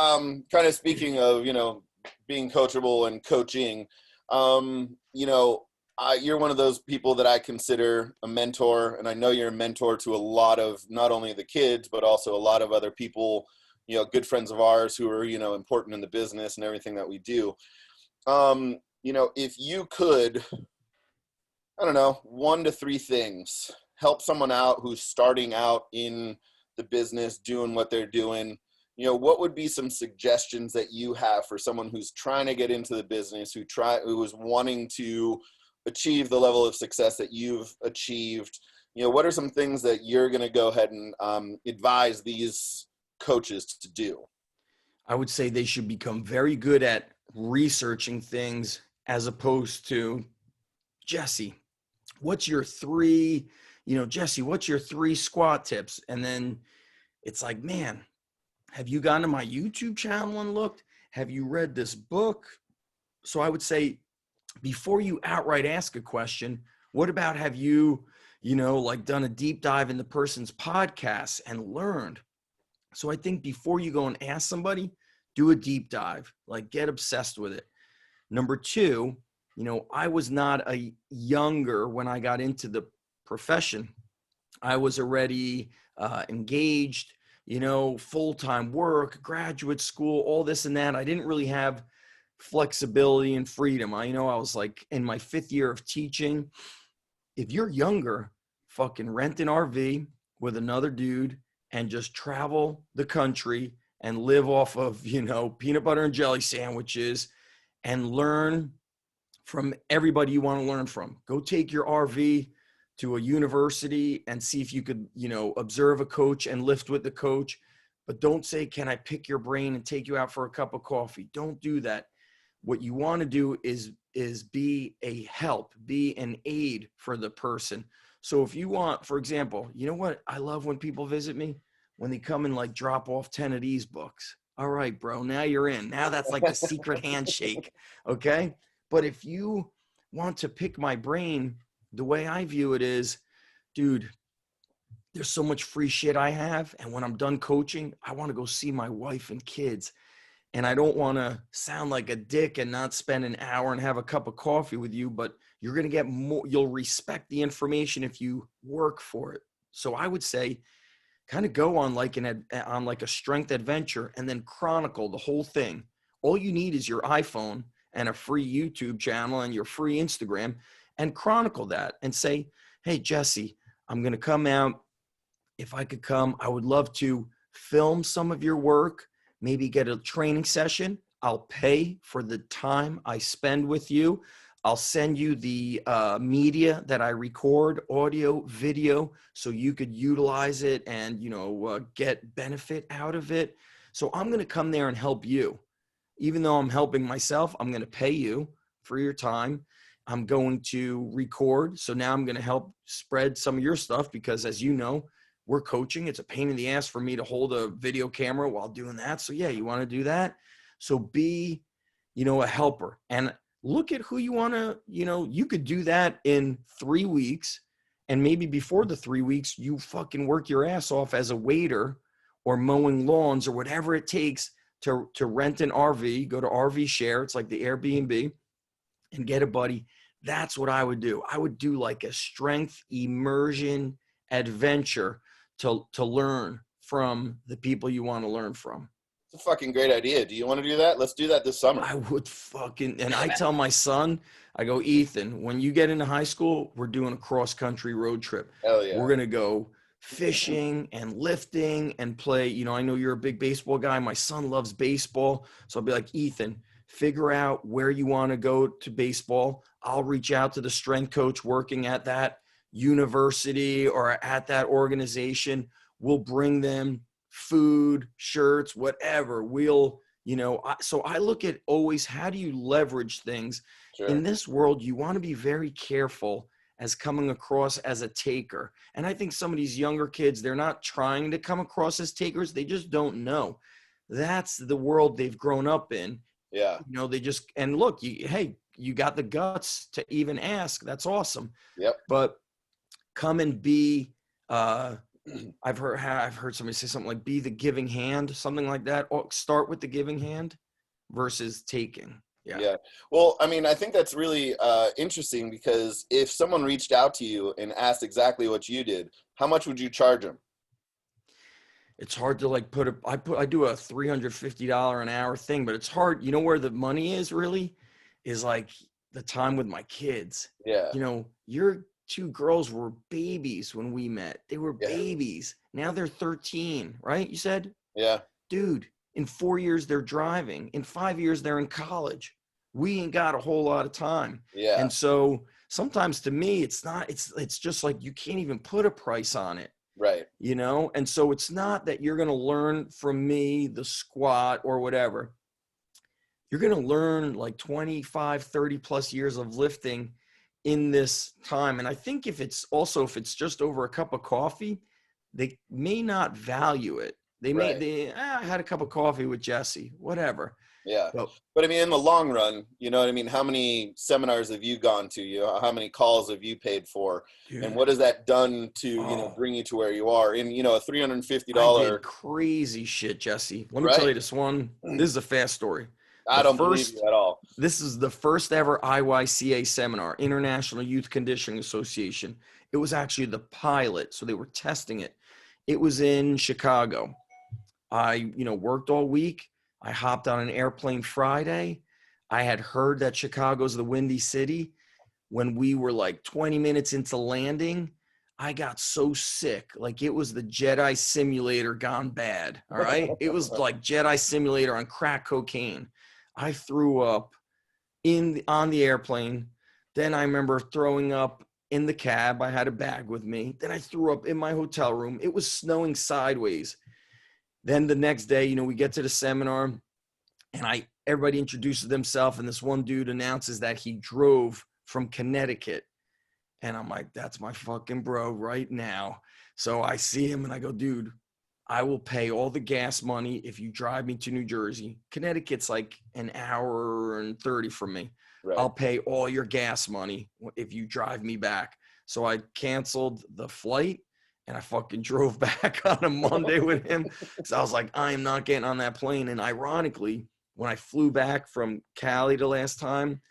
Speaker 2: kind of speaking of, being coachable and coaching, you're one of those people that I consider a mentor. And I know you're a mentor to a lot of not only the kids, but also a lot of other people, you know, good friends of ours who are, you know, important in the business and everything that we do. You know, if you could, I don't know, 1 to 3 things, help someone out who's starting out in the business, doing what they're doing, you know, what would be some suggestions that you have for someone who's trying to get into the business, who is wanting to achieve the level of success that you've achieved? You know, what are some things that you're going to go ahead and advise these coaches to do?
Speaker 3: I would say they should become very good at researching things, as opposed to, Jesse, what's your 3, Jesse, what's your 3 squat tips? And then it's like, man, have you gone to my YouTube channel and looked? Have you read this book? So I would say, before you outright ask a question, what about, have you, like done a deep dive in the person's podcast and learned? So I think before you go and ask somebody, do a deep dive, like get obsessed with it. Number 2, I was not a younger when I got into the profession. I was already engaged, full-time work, graduate school, all this and that. I didn't really have flexibility and freedom. I was like in my 5th year of teaching. If you're younger, fucking rent an RV with another dude and just travel the country and live off of, peanut butter and jelly sandwiches and learn from everybody you want to learn from. Go take your RV to a university and see if you could, observe a coach and lift with the coach. But don't say, can I pick your brain and take you out for a cup of coffee? Don't do that. What you want to do is be a help, be an aid for the person. So if you want, for example, you know what? I love when people visit me, when they come and like drop off 10 of these books. All right, bro, now you're in. Now that's like the secret handshake. Okay. But if you want to pick my brain, the way I view it is, dude, there's so much free shit I have. And when I'm done coaching, I want to go see my wife and kids. And I don't want to sound like a dick and not spend an hour and have a cup of coffee with you, but you're going to get more, you'll respect the information if you work for it. So I would say kind of go on like a strength adventure and then chronicle the whole thing. All you need is your iPhone and a free YouTube channel and your free Instagram, and chronicle that and say, hey, Jesse, I'm going to come out. If I could come, I would love to film some of your work, maybe get a training session. I'll pay for the time I spend with you. I'll send you the media that I record, audio, video, so you could utilize it and, get benefit out of it. So I'm going to come there and help you. Even though I'm helping myself, I'm going to pay you for your time. I'm going to record. So now I'm going to help spread some of your stuff because, as you know, we're coaching. It's a pain in the ass for me to hold a video camera while doing that. So yeah, you want to do that. So be, a helper and look at who you want to, you could do that in 3 weeks. And maybe before the 3 weeks, you fucking work your ass off as a waiter or mowing lawns or whatever it takes to rent an RV, go to RV Share. It's like the Airbnb, and get a buddy. That's what I would do. I would do like a strength immersion adventure to learn from the people you want to learn from.
Speaker 2: It's a fucking great idea. Do you want to do that? Let's do that this summer.
Speaker 3: I would and I tell my son, I go, Ethan, when you get into high school, we're doing a cross-country road trip.
Speaker 2: Hell yeah.
Speaker 3: We're going to go fishing and lifting and play. I know you're a big baseball guy. My son loves baseball. So I'll be like, Ethan, figure out where you want to go to baseball. I'll reach out to the strength coach working at that university or at that organization. We'll bring them food, shirts, whatever. We'll, so I look at always, how do you leverage things? Sure. In this world? You want to be very careful as coming across as a taker. And I think some of these younger kids, they're not trying to come across as takers. They just don't know. That's the world they've grown up in.
Speaker 2: Yeah.
Speaker 3: They just, and look, you got the guts to even ask. That's awesome.
Speaker 2: Yep.
Speaker 3: But come and be, I've heard somebody say something like, be the giving hand, something like that. Or start with the giving hand versus taking.
Speaker 2: Yeah. Well, I mean, I think that's really interesting, because if someone reached out to you and asked exactly what you did, how much would you charge them?
Speaker 3: it's hard to like I do a $350 an hour thing, but it's hard. You know where the money is really is like the time with my kids.
Speaker 2: Yeah.
Speaker 3: You know, your two girls were babies when we met. They were
Speaker 2: Yeah.
Speaker 3: babies. Now they're 13, right? You said?
Speaker 2: Yeah.
Speaker 3: Dude, in 4 years they're driving. In 5 years they're in college. We ain't got a whole lot of time.
Speaker 2: Yeah.
Speaker 3: And so sometimes to me, it's just like you can't even put a price on it.
Speaker 2: Right.
Speaker 3: You know? And so it's not that you're going to learn from me the squat or whatever. You're going to learn like 25, 30 plus years of lifting in this time. And I think if it's just over a cup of coffee, they may not value it. I had a cup of coffee with Jesse, whatever.
Speaker 2: Yeah.
Speaker 3: So,
Speaker 2: but I mean, in the long run, you know what I mean? How many seminars have you gone to? How many calls have you paid for?
Speaker 3: dude,
Speaker 2: And what has that done to, bring you to where you are? And, a $350.
Speaker 3: I did crazy shit, Jesse. Let me tell you this one. This is a fast story.
Speaker 2: I don't believe you at all.
Speaker 3: This is the first ever IYCA seminar, International Youth Conditioning Association. It was actually the pilot, so they were testing it. It was in Chicago. I, worked all week. I hopped on an airplane Friday. I had heard that Chicago's the Windy City. When we were like 20 minutes into landing, I got so sick. Like it was the Jedi Simulator gone bad. All right. It was like Jedi Simulator on crack cocaine. I threw up on the airplane. Then I remember throwing up in the cab. I had a bag with me. Then I threw up in my hotel room. It was snowing sideways. Then the next day, we get to the seminar and everybody introduces themselves. And this one dude announces that he drove from Connecticut. And I'm like, that's my fucking bro right now. So I see him and I go, dude, I will pay all the gas money if you drive me to New Jersey. Connecticut's like an hour and 30 from me. Right. I'll pay all your gas money if you drive me back. So I canceled the flight and I fucking drove back on a Monday with him. So I was like, I am not getting on that plane. And ironically, when I flew back from Cali the last time,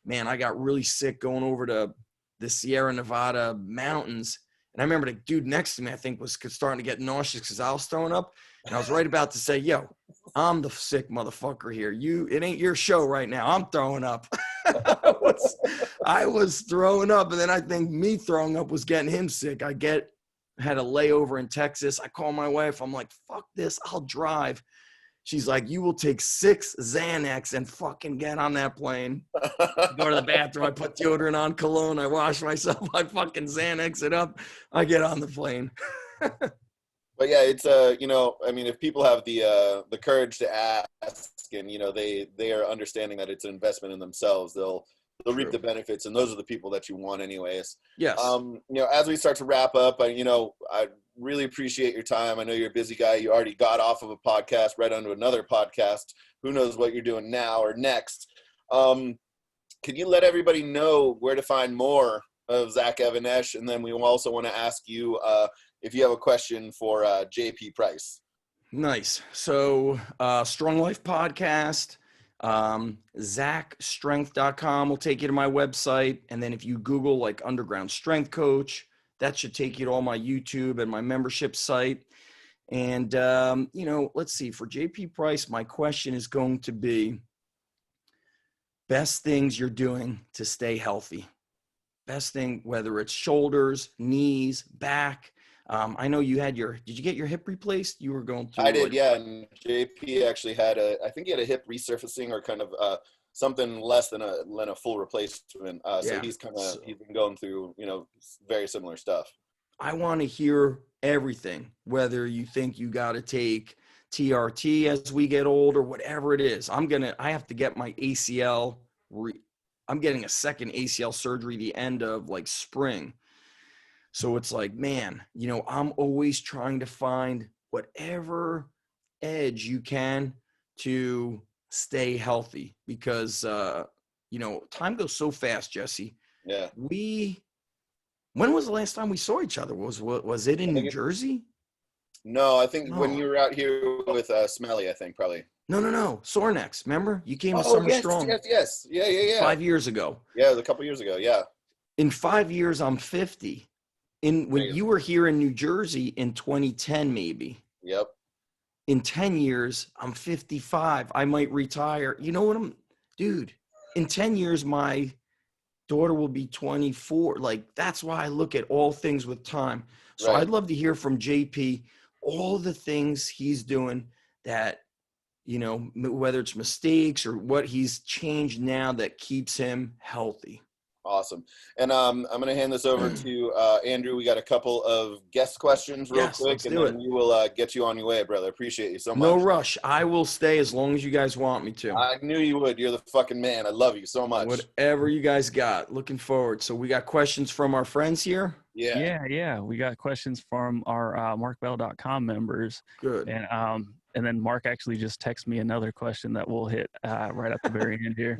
Speaker 3: man, I got really sick going over to the Sierra Nevada mountains. And I remember the dude next to me, I think, was starting to get nauseous because I was throwing up. And I was right about to say, yo, I'm the sick motherfucker here. It ain't your show right now. I'm throwing up. I was throwing up. And then I think me throwing up was getting him sick. I had a layover in Texas. I call my wife. I'm like, fuck this. I'll drive. She's like, you will take 6 Xanax and fucking get on that plane. Go to the bathroom. I put deodorant on, cologne. I wash myself. I fucking Xanax it up. I get on the plane.
Speaker 2: But yeah, it's if people have the courage to ask and they are understanding that it's an investment in themselves, they'll reap the benefits, and those are the people that you want anyways.
Speaker 3: Yes.
Speaker 2: As we start to wrap up, I really appreciate your time. I know you're a busy guy. You already got off of a podcast right onto another podcast. Who knows what you're doing now or next? Can you let everybody know where to find more of Zach Even-Esh? And then we also want to ask you if you have a question for JP Price. Nice.
Speaker 3: So Strong Life Podcast, ZachStrength.com will take you to my website. And then if you Google like Underground Strength Coach, that should take you to all my YouTube and my membership site. And, let's see, for JP Price, my question is going to be best things you're doing to stay healthy. Best thing, whether it's shoulders, knees, back. I know you had did you get your hip replaced? You were going through.
Speaker 2: I did, yeah. And JP actually I think he had a hip resurfacing or kind of something less than a full replacement. So he's he's been going through, very similar stuff. I
Speaker 3: want to hear everything, whether you think you got to take TRT as we get older, whatever it is. I have to get my ACL. I'm getting a second ACL surgery the end of like spring. So it's like, man, I'm always trying to find whatever edge you can to stay healthy because, time goes so fast, Jesse.
Speaker 2: Yeah.
Speaker 3: When was the last time we saw each other? Was it in New Jersey?
Speaker 2: No, I think when you were out here with Smelly, I think probably.
Speaker 3: No. Sornex, remember? You came to Summer Strong.
Speaker 2: Yes. Yeah.
Speaker 3: 5 years ago.
Speaker 2: Yeah, it was a couple years ago, yeah.
Speaker 3: In 5 years, I'm 50. When you were here in New Jersey in 2010, maybe.
Speaker 2: Yep.
Speaker 3: In 10 years, I'm 55. I might retire. You know what dude, in 10 years, my daughter will be 24. Like, that's why I look at all things with time. So
Speaker 2: Right.
Speaker 3: I'd love to hear from JP, all the things he's doing that, you know, whether it's mistakes or what he's changed now that keeps him healthy.
Speaker 2: Awesome. And I'm going to hand this over to Andrew. We got a couple of guest questions real
Speaker 3: Yes,
Speaker 2: quick,
Speaker 3: let's
Speaker 2: and
Speaker 3: do
Speaker 2: then
Speaker 3: it.
Speaker 2: we will get you on your way, brother. Appreciate you so much.
Speaker 3: No rush. I will stay as long as you guys want me to.
Speaker 2: I knew you would. You're the fucking man. I love you so much.
Speaker 3: Whatever you guys got. Looking forward. So we got questions from our friends here.
Speaker 4: Yeah. We got questions from our markbell.com members.
Speaker 3: Good.
Speaker 4: And then Mark actually just texted me another question that we'll hit right at the very end here.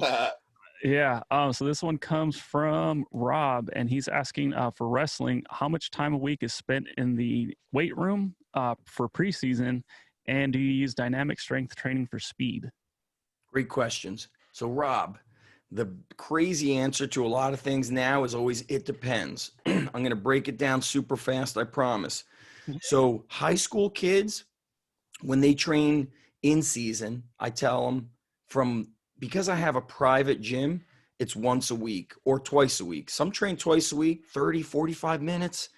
Speaker 4: Yeah. So this one comes from Rob, and he's asking for wrestling, how much time a week is spent in the weight room for preseason, and do you use dynamic strength training for speed?
Speaker 3: Great questions. So Rob, the crazy answer to a lot of things now is always, it depends. I'm going to break it down super fast, I promise. So high school kids, when they train in season, I tell them because I have a private gym, it's once a week or twice a week. Some train twice a week, 30, 45 minutes.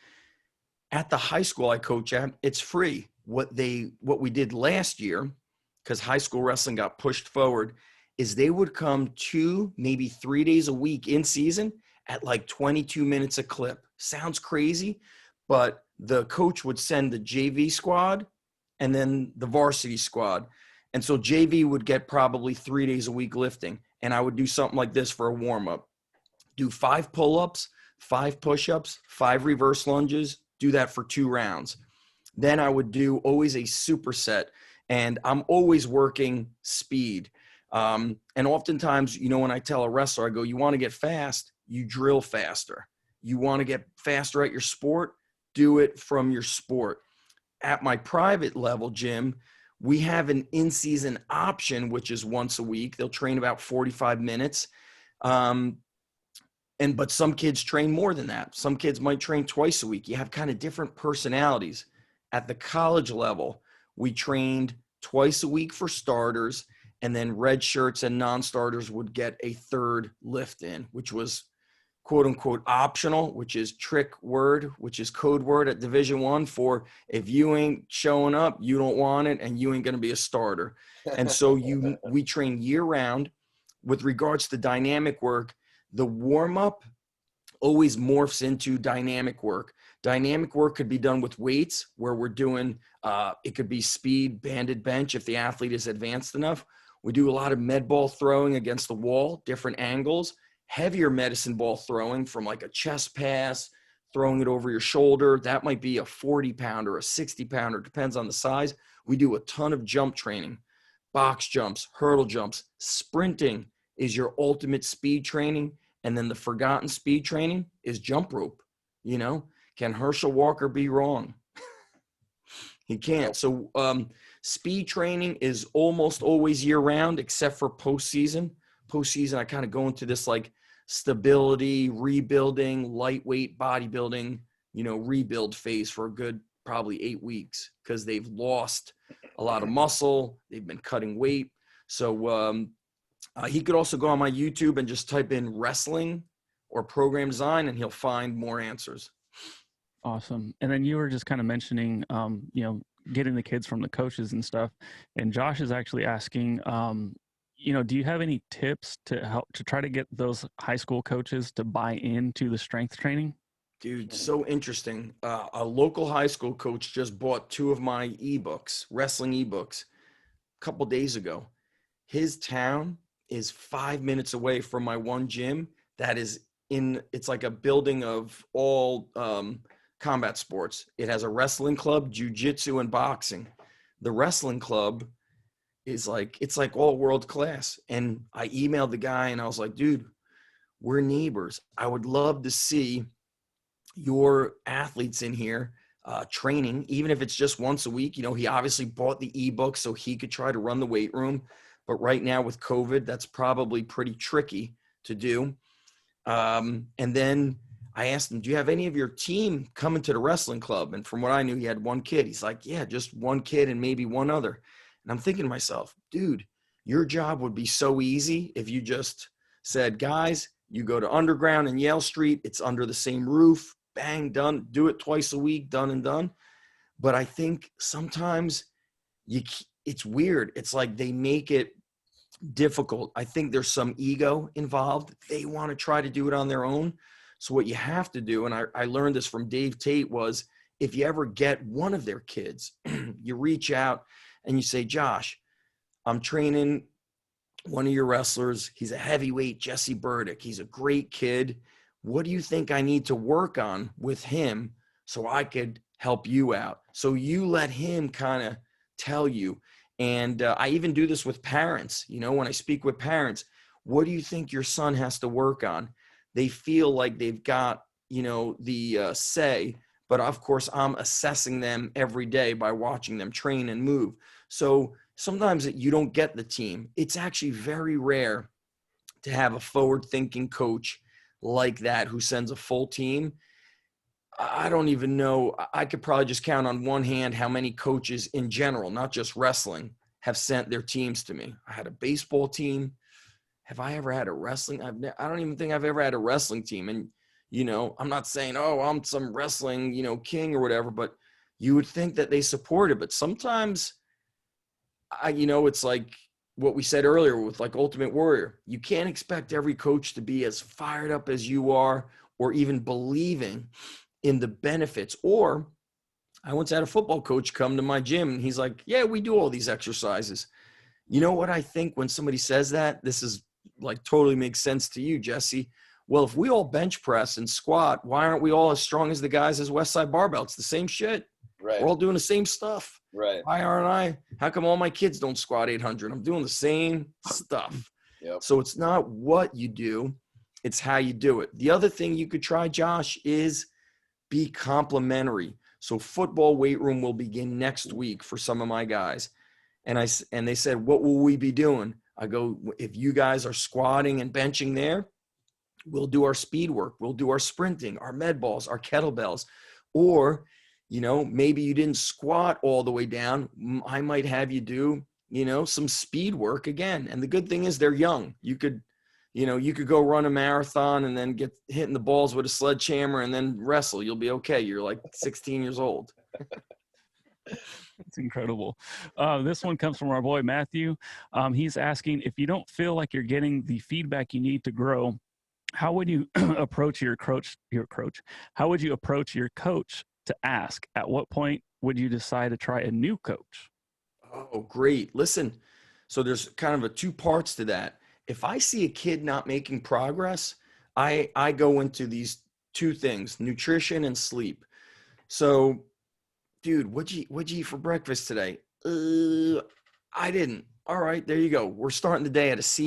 Speaker 3: At the high school I coach at, it's free. What we did last year, because high school wrestling got pushed forward, is they would come 2, maybe 3 days a week in season at like 22 minutes a clip. Sounds crazy, but the coach would send the JV squad and then the varsity squad. And so JV would get probably 3 days a week lifting. And I would do something like this for a warm-up. Do 5 pull-ups, 5 push-ups, 5 reverse lunges. Do that for 2 rounds. Then I would do always a superset. And I'm always working speed. And oftentimes, you know, when I tell a wrestler, I go, you want to get fast, you drill faster. You want to get faster at your sport, do it from your sport. At my private level gym, we have an in-season option, which is once a week. They'll train about 45 minutes. But some kids train more than that. Some kids might train twice a week. You have kind of different personalities. At the college level, we trained twice a week for starters, and then red shirts and non-starters would get a third lift in, which was quote unquote optional, which is trick word, which is code word at Division I for if you ain't showing up, you don't want it, and you ain't going to be a starter. And so we train year round. With regards to dynamic work, the warm up always morphs into dynamic work. Dynamic work could be done with weights, where we're doing, it could be speed, banded bench if the athlete is advanced enough. We do a lot of med ball throwing against the wall, different angles. Heavier medicine ball throwing from like a chest pass, throwing it over your shoulder. That might be a 40-pounder, a 60-pounder, depends on the size. We do a ton of jump training, box jumps, hurdle jumps. Sprinting is your ultimate speed training. And then the forgotten speed training is jump rope. You know, can Herschel Walker be wrong? He can't. So speed training is almost always year round, except for postseason. Postseason, I kind of go into this like stability, rebuilding, lightweight bodybuilding, you know, rebuild phase for a good probably 8 weeks because they've lost a lot of muscle. They've been cutting weight. So he could also go on my YouTube and just type in wrestling or program design, and he'll find more answers.
Speaker 4: Awesome. And then you were just kind of mentioning, you know, getting the kids from the coaches and stuff. And Josh is actually asking, you know, do you have any tips to help to try to get those high school coaches to buy into the strength training?
Speaker 3: Dude, so interesting. A local high school coach just bought 2 of my ebooks, wrestling ebooks, a couple days ago. His town is 5 minutes away from my one gym that is it's like a building of all combat sports. It has a wrestling club, jiu-jitsu, and boxing. The wrestling club is like, it's like all world class. And I emailed the guy and I was like, dude, we're neighbors. I would love to see your athletes in here training, even if it's just once a week. You know, he obviously bought the ebook so he could try to run the weight room. But right now with COVID, that's probably pretty tricky to do. And then I asked him, do you have any of your team coming to the wrestling club? And from what I knew, he had one kid. He's like, yeah, just one kid and maybe one other. And I'm thinking to myself, dude, your job would be so easy if you just said, guys, you go to Underground and Yale Street. It's under the same roof. Bang, done. Do it twice a week, done and done. But I think sometimes it's weird. It's like they make it difficult. I think there's some ego involved. They want to try to do it on their own. So what you have to do, and I learned this from Dave Tate, was if you ever get one of their kids, you reach out and you say, Josh, I'm training one of your wrestlers. He's a heavyweight, Jesse Burdick. He's a great kid. What do you think I need to work on with him so I could help you out? So you let him kind of tell you. And I even do this with parents. You know, when I speak with parents, what do you think your son has to work on? They feel like they've got, you know, the say, but of course I'm assessing them every day by watching them train and move. So sometimes you don't get the team. It's actually very rare to have a forward-thinking coach like that who sends a full team. I don't even know. I could probably just count on one hand how many coaches in general, not just wrestling, have sent their teams to me. I had a baseball team. Have I ever had a wrestling? I don't even think I've ever had a wrestling team. And, you know, I'm not saying, oh, I'm some wrestling, you know, king or whatever, but you would think that they support it. But sometimes, you know, it's like what we said earlier with like Ultimate Warrior. You can't expect every coach to be as fired up as you are or even believing in the benefits. Or I once had a football coach come to my gym and he's like, yeah, we do all these exercises. You know what I think when somebody says that? This is like totally makes sense to you, Jesse. Well, if we all bench press and squat, why aren't we all as strong as the guys as Westside Barbell? It's the same shit.
Speaker 2: Right.
Speaker 3: We're all doing the same stuff.
Speaker 2: Right.
Speaker 3: Why aren't I? How come all my kids don't squat 800? I'm doing the same stuff.
Speaker 2: Yep.
Speaker 3: So it's not what you do, it's how you do it. The other thing you could try, Josh, is be complimentary. So football weight room will begin next week for some of my guys. And they said, what will we be doing? I go, if you guys are squatting and benching there, we'll do our speed work. We'll do our sprinting, our med balls, our kettlebells. Or, you know, maybe you didn't squat all the way down. I might have you do, you know, some speed work again. And the good thing is they're young. You could go run a marathon and then get hitting the balls with a sledgehammer and then wrestle. You'll be okay. You're like 16 years old.
Speaker 4: It's incredible. This one comes from our boy, Matthew. He's asking, if you don't feel like you're getting the feedback you need to grow, how would you approach your coach? How would you approach your coach to ask? At what point would you decide to try a new coach?
Speaker 3: Oh, great. Listen, so there's kind of a two parts to that. If I see a kid not making progress, I go into these two things, nutrition and sleep. So, dude, what'd you eat for breakfast today? I didn't. All right, there you go. We're starting the day at a C-.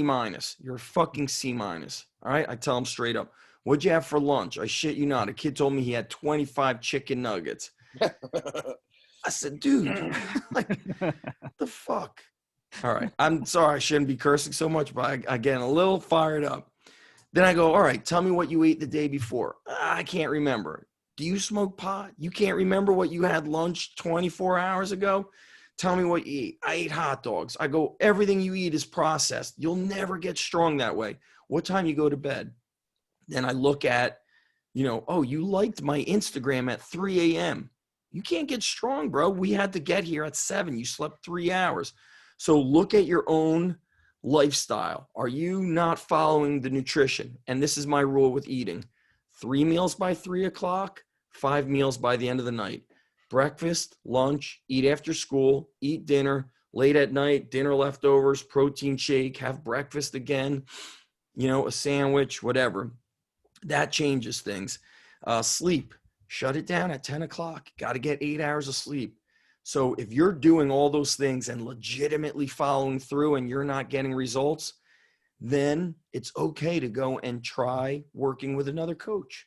Speaker 3: You're a fucking C-. All right, I tell him straight up. What'd you have for lunch? I shit you not. A kid told me he had 25 chicken nuggets. I said, dude, like, what the fuck? All right, I'm sorry. I shouldn't be cursing so much, but I get a little fired up. Then I go, all right, tell me what you ate the day before. I can't remember. Do you smoke pot? You can't remember what you had lunch 24 hours ago? Tell me what you eat. I ate hot dogs. I go, everything you eat is processed. You'll never get strong that way. What time you go to bed? Then I look at, you know, oh, you liked my Instagram at 3 a.m. You can't get strong, bro. We had to get here at 7. You slept 3 hours. So look at your own lifestyle. Are you not following the nutrition? And this is my rule with eating. 3 meals by 3 o'clock, 5 meals by the end of the night. Breakfast, lunch, eat after school, eat dinner, late at night, dinner leftovers, protein shake, have breakfast again, you know, a sandwich, whatever. That changes things. Sleep, shut it down at 10 o'clock. Got to get 8 hours of sleep. So if you're doing all those things and legitimately following through and you're not getting results, then it's okay to go and try working with another coach,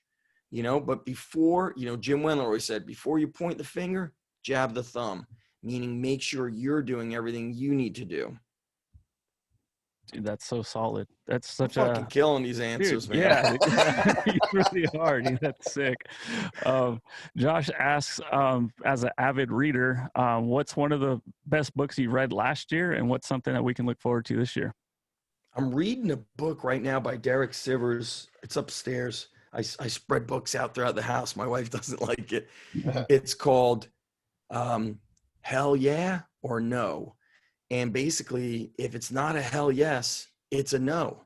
Speaker 3: you know. But before, you know, Jim Wendler always said, before you point the finger, jab the thumb, meaning make sure you're doing everything you need to do.
Speaker 4: Dude, that's so solid. That's
Speaker 3: I'm
Speaker 4: such
Speaker 3: fucking
Speaker 4: a
Speaker 3: killing these answers,
Speaker 4: dude.
Speaker 3: man.
Speaker 4: Yeah, you really are, dude. That's sick. Josh asks, as an avid reader, what's one of the best books you read last year, and what's something that we can look forward to this year?
Speaker 3: I'm reading a book right now by Derek Sivers. It's upstairs. I spread books out throughout the house. My wife doesn't like it. It's called Hell Yeah or No. And basically, if it's not a hell yes, it's a no.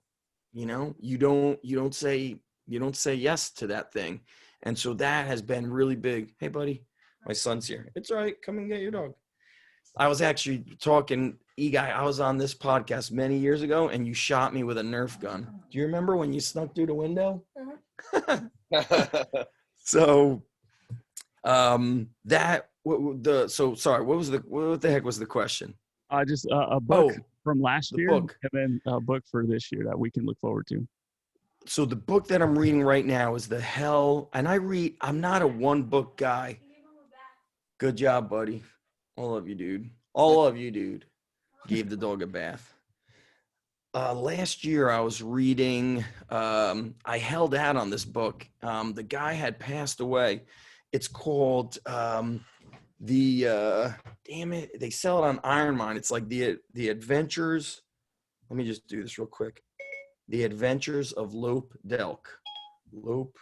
Speaker 3: You know, you don't say yes to that thing. And so that has been really big. Hey, buddy, my son's here. It's all right. Come and get your dog. I was actually talking, E-Guy, I was on this podcast many years ago, and you shot me with a Nerf gun. Do you remember when you snuck through the window? So, what the heck was the question?
Speaker 4: Just a book from last
Speaker 3: the
Speaker 4: year,
Speaker 3: book.
Speaker 4: and then a book for this year that we can look forward to.
Speaker 3: So the book that I'm reading right now is I'm not a one book guy. Good job, buddy. All of you, dude. All of you, dude. Gave the dog a bath. Last year I was reading, I held out on this book. The guy had passed away. It's called, damn it, they sell it on Iron Mine. It's like the Adventures. Let me just do this real quick. The Adventures of Lope Delk. Lope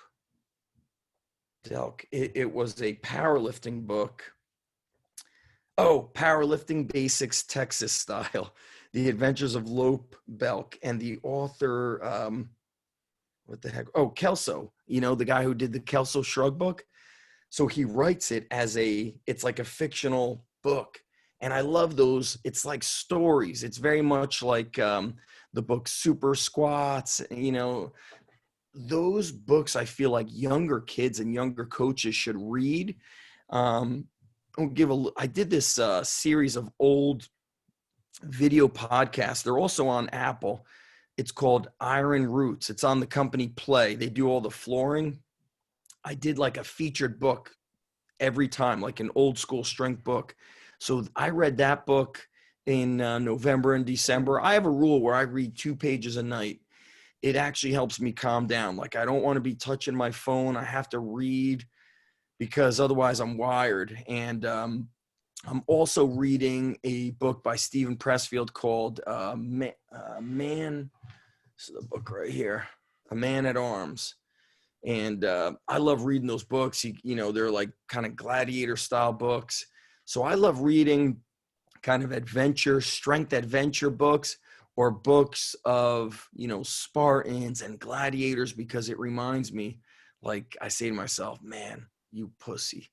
Speaker 3: Delk. It was a powerlifting book. Oh, Powerlifting Basics Texas Style. The Adventures of Lope Belk. And the author, what the heck? Oh, Kelso. You know, the guy who did the Kelso Shrug book. So he writes it as it's like a fictional book. And I love those. It's like stories. It's very much like the book Super Squats. You know, those books I feel like younger kids and younger coaches should read. I did this series of old video podcasts. They're also on Apple. It's called Iron Roots. It's on the company Play. They do all the flooring. I did like a featured book every time, like an old school strength book. So I read that book in November and December. I have a rule where I read 2 pages a night. It actually helps me calm down. Like I don't want to be touching my phone. I have to read because otherwise I'm wired. And I'm also reading a book by Stephen Pressfield called Man. This is the book right here, A Man at Arms. And I love reading those books. You know, they're like kind of gladiator style books. So I love reading kind of strength adventure books or books of, you know, Spartans and gladiators, because it reminds me, like I say to myself, man, you pussy.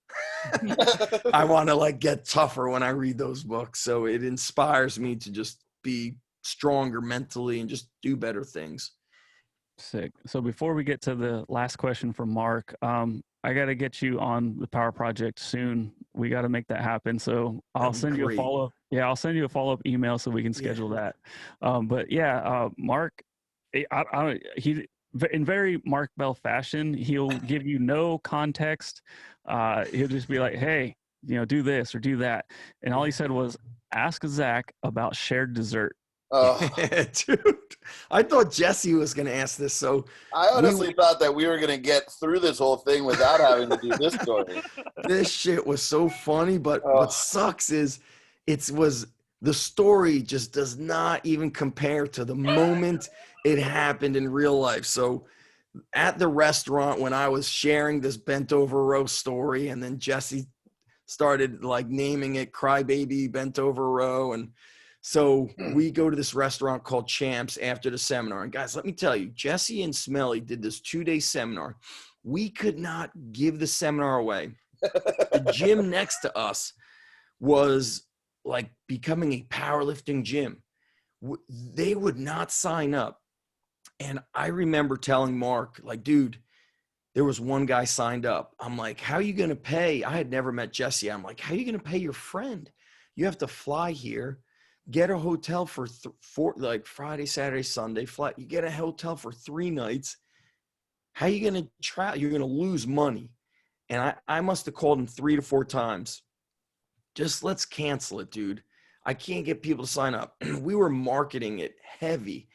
Speaker 3: I want to like get tougher when I read those books. So it inspires me to just be stronger mentally and just do better things.
Speaker 4: Sick. So before we get to the last question from Mark, I got to get you on the Power Project soon. We got to make that happen. So I'll send you a follow-up. Yeah, I'll send you a follow-up email so we can schedule that. But yeah, Mark, he in very Mark Bell fashion, he'll give you no context. He'll just be like, hey, you know, do this or do that. And all he said was, ask Zach about shared dessert.
Speaker 2: Oh,
Speaker 3: Dude, I thought Jesse was going to ask this. So
Speaker 2: I honestly thought that we were going to get through this whole thing without having to do this story.
Speaker 3: This shit was so funny, but what sucks is the story just does not even compare to the moment it happened in real life. So at the restaurant, when I was sharing this bent over row story, and then Jesse started like naming it Crybaby Bent Over Row. And so we go to this restaurant called Champs after the seminar. And guys, let me tell you, Jesse and Smelly did this 2-day seminar. We could not give the seminar away. The gym next to us was like becoming a powerlifting gym. They would not sign up. And I remember telling Mark, like, dude, there was one guy signed up. I'm like, how are you going to pay? I had never met Jesse. I'm like, how are you going to pay your friend? You have to fly here, get a hotel for like Friday, Saturday, Sunday flight. You get a hotel for 3 nights. How are you going to travel? You're going to lose money. And I must have called him 3 to 4 times. Just let's cancel it, dude. I can't get people to sign up. We were marketing it heavy.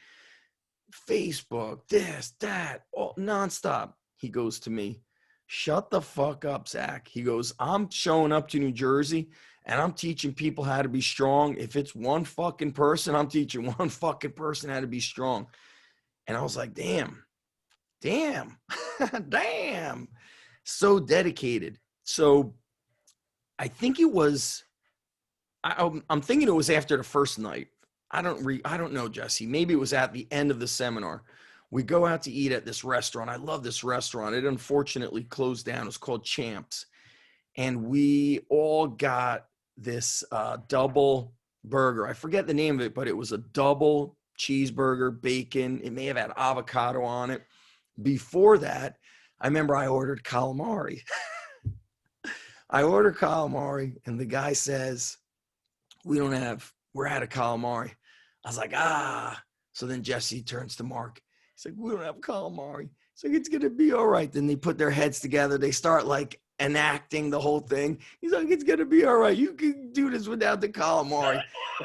Speaker 3: Facebook, this, that, all nonstop. He goes to me, shut the fuck up, Zach. He goes, I'm showing up to New Jersey and I'm teaching people how to be strong. If it's one fucking person, I'm teaching one fucking person how to be strong. And I was like, damn, damn. So dedicated. So I think it was, I'm thinking it was after the first night. I don't know, Jesse. Maybe it was at the end of the seminar. We go out to eat at this restaurant. I love this restaurant. It unfortunately closed down. It was called Champs. And we all got this double burger. I forget the name of it, but it was a double cheeseburger, bacon. It may have had avocado on it. Before that, I remember I ordered calamari. I ordered calamari, and the guy says, we're out of calamari. I was like, So then Jesse turns to Mark. He's like, we don't have calamari. He's like, it's going to be all right. Then they put their heads together. They start like enacting the whole thing. He's like, it's going to be all right. You can do this without the calamari.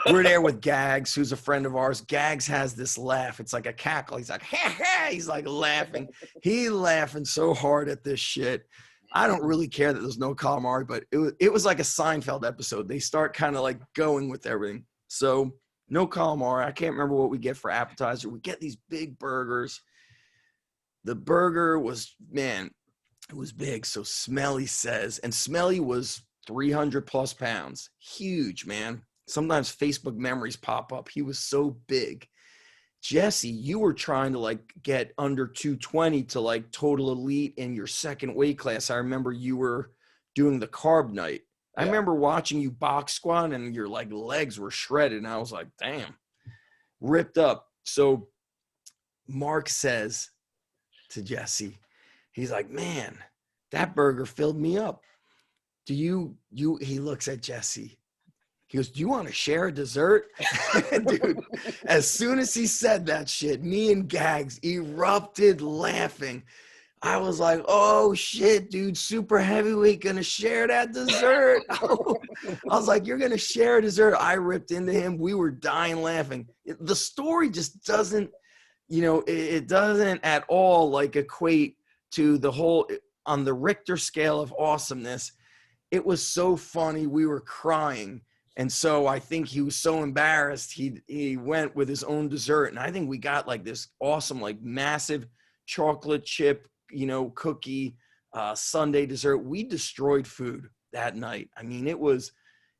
Speaker 3: We're there with Gags, who's a friend of ours. Gags has this laugh. It's like a cackle. He's like, ha, ha. He's like laughing. He's laughing so hard at this shit. I don't really care that there's no calamari, but it was like a Seinfeld episode. They start kind of like going with everything. So no calamari. I can't remember what we get for appetizer. We get these big burgers. The burger was, man, it was big. So Smelly says, and Smelly was 300 plus pounds. Huge, man. Sometimes Facebook memories pop up. He was so big. Jesse, you were trying to like get under 220 to like total elite in your second weight class. I remember you were doing the carb night. I remember watching you box squat and your like legs were shredded. And I was like, damn, ripped up. So Mark says to Jesse, he's like, man, that burger filled me up. He looks at Jesse. He goes, do you want to share a dessert? Dude, as soon as he said that shit, me and Gags erupted laughing. I was like, oh shit, dude, super heavyweight gonna share that dessert. I was like, you're gonna share a dessert. I ripped into him. We were dying laughing. The story just doesn't, it doesn't at all like equate to the whole, on the Richter scale of awesomeness. It was so funny. We were crying. And so I think he was so embarrassed. He went with his own dessert. And I think we got like this awesome, like massive chocolate chip, cookie sundae dessert. We destroyed food that night. I mean, it was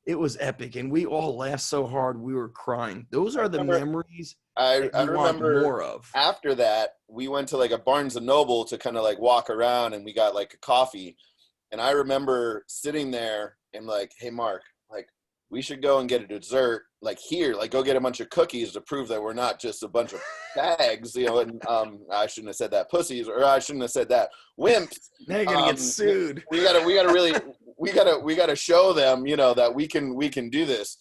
Speaker 3: epic. And we all laughed so hard. We were crying. Those are the memories
Speaker 2: I remember
Speaker 3: more of.
Speaker 2: After that, we went to like a Barnes and Noble to kind of like walk around, and we got like a coffee. And I remember sitting there and like, hey, Mark, like, we should go and get a dessert, like here, like go get a bunch of cookies to prove that we're not just a bunch of bags, and I shouldn't have said that, pussies, or I shouldn't have said that, wimps.
Speaker 3: Now you're gonna get sued.
Speaker 2: We gotta show them, that we can do this.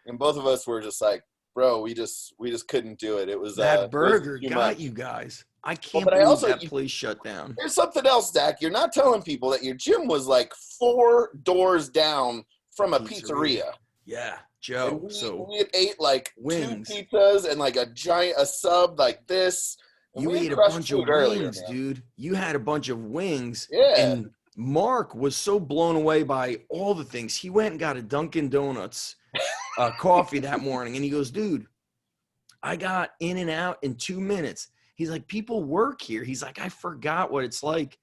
Speaker 2: And both of us were just like, bro, we just couldn't do it. It was
Speaker 3: that burger
Speaker 2: got
Speaker 3: much. You guys. I can't believe that place shut down.
Speaker 2: There's something else, Zach. You're not telling people that your gym was like 4 doors down from a pizzeria.
Speaker 3: Yeah, Joe.
Speaker 2: We had ate like
Speaker 3: wings.
Speaker 2: 2 pizzas and like a sub like this.
Speaker 3: You ate a bunch of wings, dude. You had a bunch of wings.
Speaker 2: Yeah.
Speaker 3: And Mark was so blown away by all the things. He went and got a Dunkin' Donuts coffee that morning. And he goes, dude, I got in and out in 2 minutes. He's like, people work here. He's like, I forgot what it's like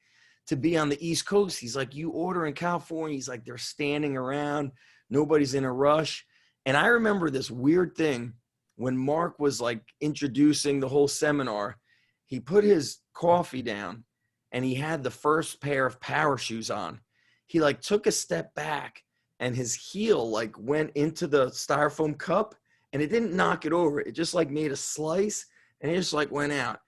Speaker 3: to be on the East Coast. He's like, you order in California. He's like, they're standing around. Nobody's in a rush. And I remember this weird thing when Mark was like introducing the whole seminar. He put his coffee down and he had the first pair of power shoes on. He like took a step back and his heel like went into the styrofoam cup and it didn't knock it over. It just like made a slice and it just like went out.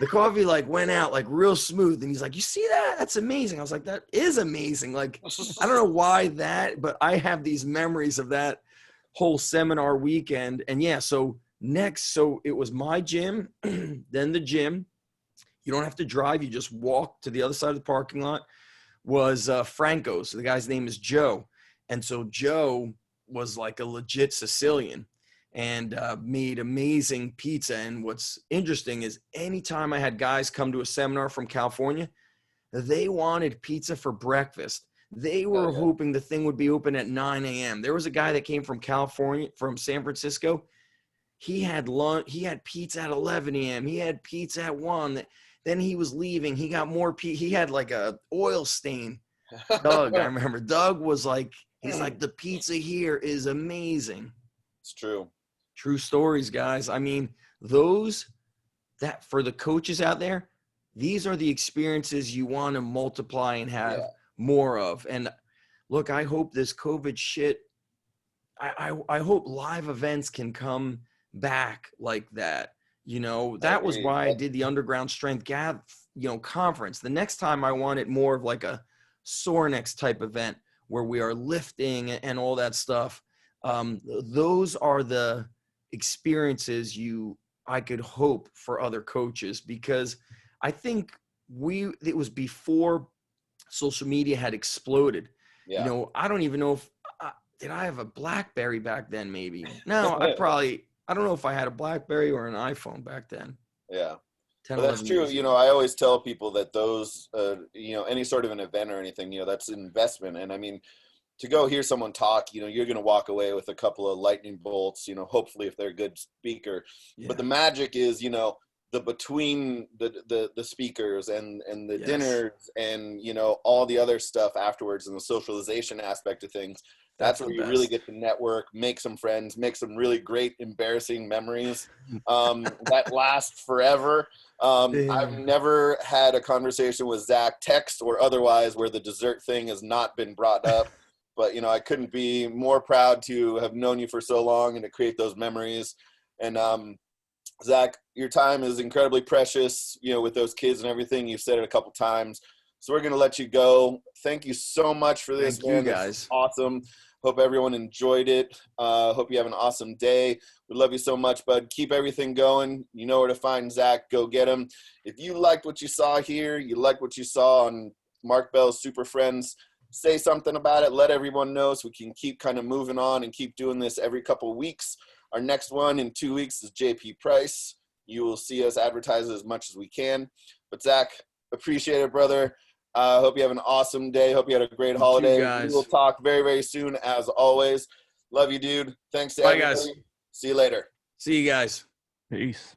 Speaker 3: The coffee like went out like real smooth. And he's like, you see that? That's amazing. I was like, that is amazing. Like, I don't know why that, but I have these memories of that whole seminar weekend. And yeah, so it was my gym, then the gym. You don't have to drive. You just walk to the other side of the parking lot. Was Franco's. The guy's name is Joe. And so Joe was like a legit Sicilian and made amazing pizza. And what's interesting is anytime I had guys come to a seminar from California, they wanted pizza for breakfast. They were hoping the thing would be open at 9 a.m. There was a guy that came from California, from San Francisco. He had lunch. He had pizza at 11 a.m. He had pizza at 1. Then he was leaving. He got more pizza. He had like a oil stain. Doug, I remember. Doug was like, he's like, the pizza here is amazing.
Speaker 2: It's true.
Speaker 3: True stories, guys. I mean, those that for the coaches out there, these are the experiences you want to multiply and have more of. And look, I hope this COVID shit, I hope live events can come back like that. You know, that was why I did the Underground Strength conference. The next time I want it more of like a Sornex type event where we are lifting and all that stuff. Those are the experiences I could hope for other coaches, because I think it was before social media had exploded. You know, I don't even know if did I have a BlackBerry back then? Maybe. No, I don't know if I had a BlackBerry or an iPhone back then.
Speaker 2: Yeah.
Speaker 3: 10,
Speaker 2: well, that's true. You know, I always tell people that those, you know, any sort of an event or anything, you know, that's an investment. And I mean, to go hear someone talk, you know, you're going to walk away with a couple of lightning bolts, you know, hopefully if they're a good speaker. But the magic is, you know, between the speakers and the dinners and, you know, all the other stuff afterwards and the socialization aspect of things. That's where you really get to network, make some friends, make some really great, embarrassing memories that last forever. I've never had a conversation with Zach, text or otherwise, where the dessert thing has not been brought up. But, you know, I couldn't be more proud to have known you for so long and to create those memories. And Zach, your time is incredibly precious, you know, with those kids and everything. You've said it a couple times. So we're going to let you go. Thank you so much for this,
Speaker 3: man. Thank you, guys.
Speaker 2: Awesome. Hope everyone enjoyed it. Hope you have an awesome day. We love you so much, bud. Keep everything going. You know where to find Zach. Go get him. If you liked what you saw here, you liked what you saw on Mark Bell's Super Friends, say something about it. Let everyone know so we can keep kind of moving on and keep doing this every couple of weeks. Our next one in 2 weeks is JP Price. You will see us advertise as much as we can. But Zach, appreciate it, brother. Hope you have an awesome day. Hope you had a great holiday. We will talk very, very soon, as always. Love you, dude. Thanks to everybody.
Speaker 3: Guys.
Speaker 2: See you later.
Speaker 3: See you guys.
Speaker 4: Peace.